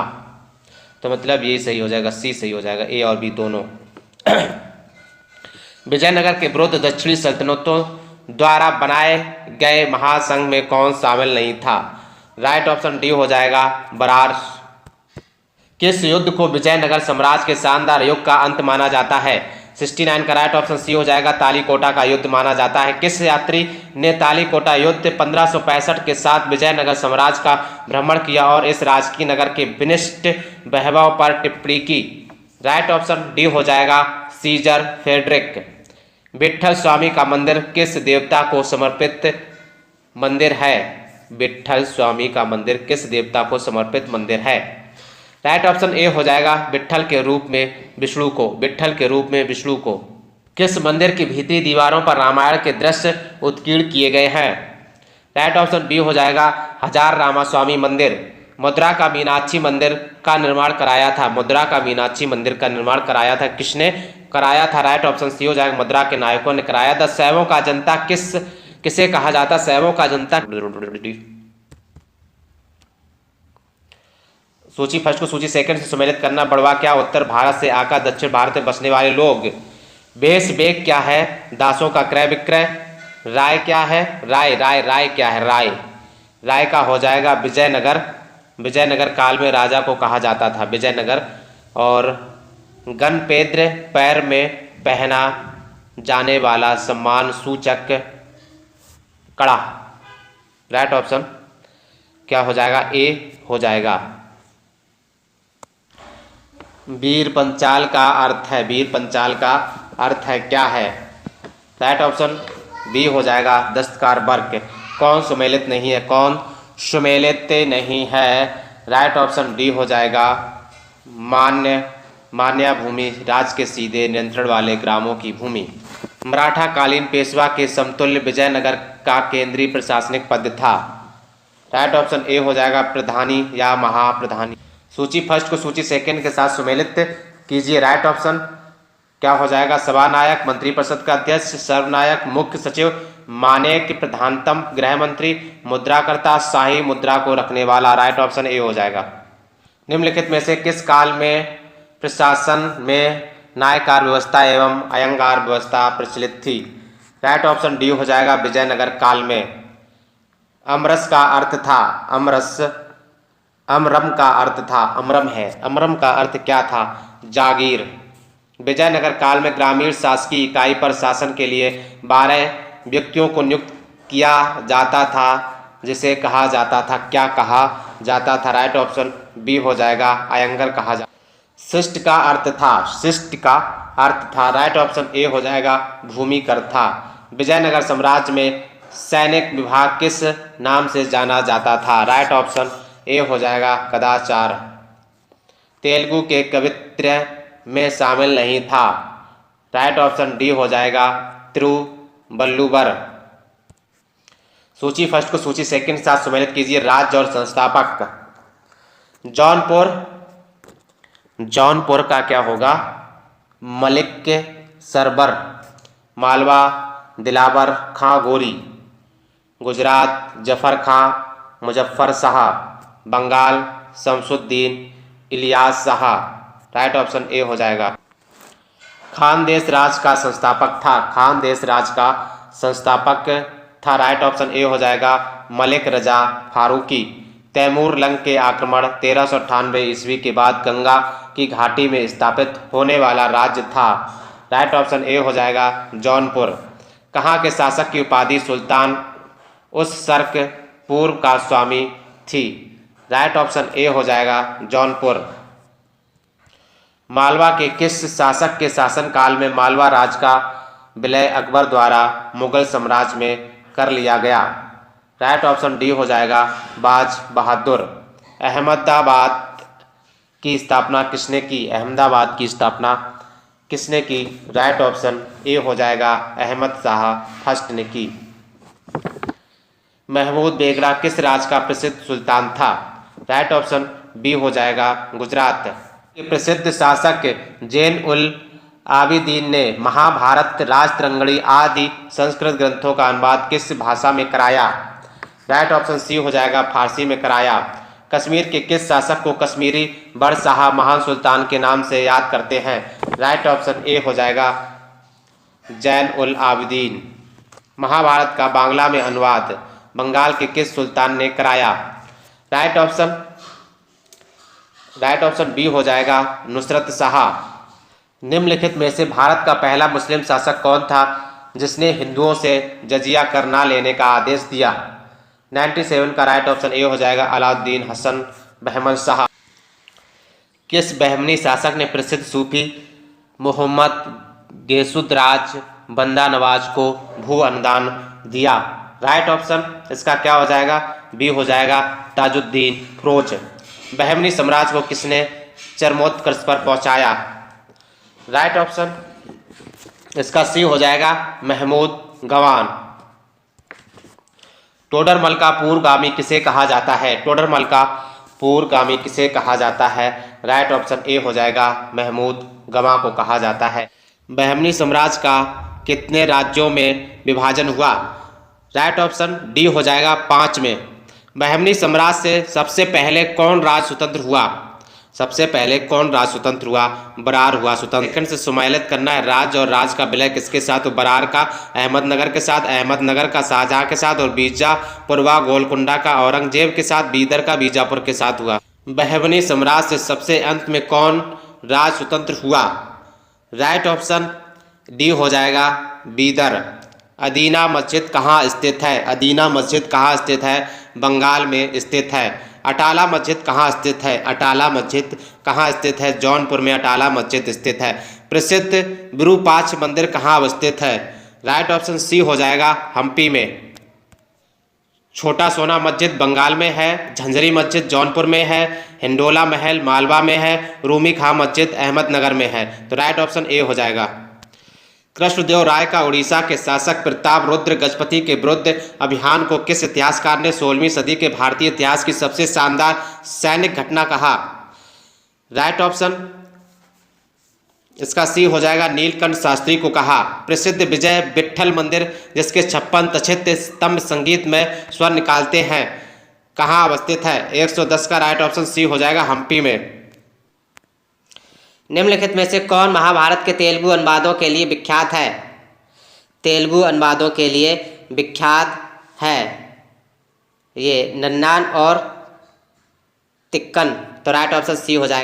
तो मतलब ये सही हो जाएगा, सी सही हो जाएगा, ए और बी दोनों। विजयनगर के विरुद्ध दक्षिणी सल्तनतों द्वारा बनाए गए महासंघ में कौन शामिल नहीं था? राइट ऑप्शन डी हो जाएगा बरार। किस युद्ध को विजयनगर साम्राज्य के शानदार युग का अंत माना जाता है? 69 का राइट ऑप्शन सी हो जाएगा तालीकोटा का युद्ध माना जाता है। किस यात्री ने तालीकोटा युद्ध 1565 के साथ विजयनगर साम्राज्य का भ्रमण किया और इस राजकीय नगर के विनिष्ट वैभव पर टिप्पणी की? राइट ऑप्शन डी हो जाएगा सीजर फेडरिक। विट्ठल स्वामी का मंदिर किस देवता को समर्पित मंदिर है? विट्ठल स्वामी का मंदिर किस देवता को समर्पित मंदिर है? राइट ऑप्शन ए हो जाएगा विट्ठल के रूप में विष्णु को, विट्ठल के रूप में विष्णु को। किस मंदिर की भीतरी दीवारों पर रामायण के दृश्य उत्कीर्ण किए गए हैं? राइट ऑप्शन बी हो जाएगा हजार रामास्वामी मंदिर। मदुरा का मीनाक्षी मंदिर का निर्माण कराया था, मदुरा का मीनाक्षी मंदिर का निर्माण कराया था, किसने कराया था? राइट ऑप्शन सी हो जाएगा मदुरा के नायकों ने कराया था। शैवों का जनता किसे कहा जाता? शैवों का जनता। सूची फर्स्ट को सूची सेकंड से सम्मिलित करना। बढ़वा क्या? उत्तर भारत से आकर दक्षिण भारत में बसने वाले लोग। बेस बेग क्या है? दासों का क्रय विक्रय। राय क्या है? राय क्या है? राय का हो जाएगा विजयनगर। विजयनगर काल में राजा को कहा जाता था विजयनगर। और गणपेद्र पैर में पहना जाने वाला सम्मान सूचक कड़ा। राइट ऑप्शन क्या हो जाएगा? ए हो जाएगा। वीर पंचाल का अर्थ है, वीर पंचाल का अर्थ है क्या है? राइट ऑप्शन बी हो जाएगा दस्तकार वर्ग। कौन सुमेलित नहीं है? कौन सुमेलित नहीं है? राइट ऑप्शन डी हो जाएगा मान्या भूमि, राज के सीधे नियंत्रण वाले ग्रामों की भूमि। मराठा कालीन पेशवा के समतुल्य विजयनगर का केंद्रीय प्रशासनिक पद था। राइट ऑप्शन ए हो जाएगा प्रधानी या महाप्रधानी। सूची फर्स्ट को सूची सेकंड के साथ सुमेलित कीजिए। राइट ऑप्शन क्या हो जाएगा? सभानायक, मंत्रिपरिषद का अध्यक्ष, सर्वनायक, मुख्य सचिव, मानेक, प्रधानतम, गृह मंत्री, मुद्राकर्ता, शाही मुद्रा को रखने वाला। राइट ऑप्शन ए हो जाएगा। निम्नलिखित में से किस काल में प्रशासन में न्यायकार व्यवस्था एवं अयंगार व्यवस्था प्रचलित थी? राइट ऑप्शन डी हो जाएगा विजयनगर काल में। अमरस का अर्थ था अमरस, अमरम का अर्थ था अमरम है। अमरम का अर्थ क्या था? जागीर। विजयनगर काल में ग्रामीण शासकीय इकाई पर शासन के लिए 12 व्यक्तियों को नियुक्त किया जाता था, जिसे कहा जाता था, क्या कहा जाता था? राइट ऑप्शन बी हो जाएगा अयंगर कहा जाता। शिष्ट का अर्थ था, शिष्ट का अर्थ था। राइट ऑप्शन ए हो जाएगा भूमिकर था। विजयनगर साम्राज्य में सैनिक विभाग किस नाम से जाना जाता था? राइट ऑप्शन ए हो जाएगा कदाचार। तेलुगु के कवित्र में शामिल नहीं था। राइट ऑप्शन डी हो जाएगा तिरुवल्लुवर। सूची फर्स्ट को सूची सेकंड के साथ सुमेलित कीजिए। राज्य और संस्थापक। जौनपुर का क्या होगा? Malik Sarwar, Malwa Dilawar Khan Ghori, Gujarat Zafar Khan Muzaffar Shah, Bengal Shamsuddin Ilyas Shah. Right option A हो जाएगा। खानदेश राज का संस्थापक था, खानदेश राज का संस्थापक था। राइट ऑप्शन ए हो जाएगा मलिक रजा फारूकी। तैमूर लंग के आक्रमण 1398 ईस्वी के बाद गंगा की घाटी में स्थापित होने वाला राज्य था। राइट ऑप्शन ए हो जाएगा जौनपुर। कहाँ के शासक की उपाधि सुल्तान उस सर्क पूर्व का स्वामी थी? राइट ऑप्शन ए हो जाएगा जौनपुर। मालवा के किस शासक के शासनकाल में मालवा राज का विलय अकबर द्वारा मुगल साम्राज्य में कर लिया गया? राइट ऑप्शन डी हो जाएगा बाज बहादुर। अहमदाबाद की स्थापना किसने की? अहमदाबाद की स्थापना किसने की? राइट ऑप्शन ए हो जाएगा अहमद शाह फर्स्ट ने की। महमूद बेगड़ा किस राज्य का प्रसिद्ध सुल्तान था? राइट ऑप्शन बी हो जाएगा गुजरात। प्रसिद्ध शासक जैन उल आबिदीन ने महाभारत, राजतरंगिणी आदि संस्कृत ग्रंथों का अनुवाद किस भाषा में कराया? राइट ऑप्शन सी हो जाएगा फारसी में कराया। कश्मीर के किस शासक को कश्मीरी बड़शाह महान सुल्तान के नाम से याद करते हैं? राइट ऑप्शन ए हो जाएगा जैन उल आबिदीन। महाभारत का बांग्ला में अनुवाद बंगाल के किस सुल्तान ने कराया? राइट ऑप्शन बी हो जाएगा नुसरत शाह। निम्नलिखित में से भारत का पहला मुस्लिम शासक कौन था जिसने हिंदुओं से जजिया कर ना लेने का आदेश दिया? 97 का राइट ऑप्शन ए हो जाएगा अलाउद्दीन हसन बहमन शाह। किस बहमनी शासक ने प्रसिद्ध सूफी मोहम्मद गेसुद्राज बंदा नवाज को भू अनुदान दिया? राइट ऑप्शन इसका क्या हो जाएगा? बी हो जाएगा ताजुद्दीन फिरोज। बहमनी साम्राज्य को किसने चरमोत्कर्ष पर पहुंचाया? राइट ऑप्शन इसका सी हो जाएगा महमूद गवान। टोडरमल का पूर्वगामी किसे कहा जाता है? टोडरमल का पूर्वगामी किसे कहा जाता है? राइट ऑप्शन ए हो जाएगा महमूद गवां को कहा जाता है। बहमनी साम्राज्य का कितने राज्यों में विभाजन हुआ? राइट ऑप्शन डी हो जाएगा 5 में। बहमनी साम्राज्य से सबसे पहले कौन राज्य स्वतंत्र हुआ? सबसे पहले कौन राज्य स्वतंत्र हुआ? बरार हुआ स्वतंत्र। सेकंड से सुमेलित करना है राज्य और राज्य का विलय किसके साथ? तो बरार का अहमदनगर के साथ, अहमदनगर का शाहजहां के साथ और बीजापुर व गोलकुंडा का औरंगजेब के साथ, बीदर का बीजापुर के साथ हुआ। बहमनी साम्राज्य से सबसे अंत में कौन राज्य स्वतंत्र हुआ? राइट ऑप्शन डी हो जाएगा बीदर। अदीना मस्जिद कहाँ स्थित है? अदीना मस्जिद कहाँ स्थित है? बंगाल में स्थित है। अटाला मस्जिद कहाँ स्थित है? अटाला मस्जिद कहाँ स्थित है? जौनपुर में अटाला मस्जिद स्थित है। प्रसिद्ध विरूपाक्ष मंदिर कहाँ अवस्थित है? राइट ऑप्शन सी हो जाएगा हम्पी में। छोटा सोना मस्जिद बंगाल में है। झंझरी मस्जिद जौनपुर में है। हिंडोला महल मालवा में है। रूमी खां मस्जिद अहमदनगर में है। तो राइट ऑप्शन ए हो जाएगा। कृष्णदेव राय का उड़ीसा के शासक प्रताप रुद्र गजपति के विरुद्ध अभियान को किस इतिहासकार ने 16वीं सदी के भारतीय इतिहास की सबसे शानदार सैनिक घटना कहा? राइट ऑप्शन इसका सी हो जाएगा नीलकंठ शास्त्री को कहा। प्रसिद्ध विजय विट्ठल मंदिर जिसके 56 तछित स्तंभ संगीत में स्वर निकालते हैं कहाँ अवस्थित है? 110 का राइट ऑप्शन सी हो जाएगा हम्पी में। निम्नलिखित में से कौन महाभारत के तेलुगु अनुवादों के लिए विख्यात है? तेलुगु अनुवादों के लिए विख्यात है ये नन्नान और तिक्कन। तो राइट ऑप्शन सी हो जाएगा।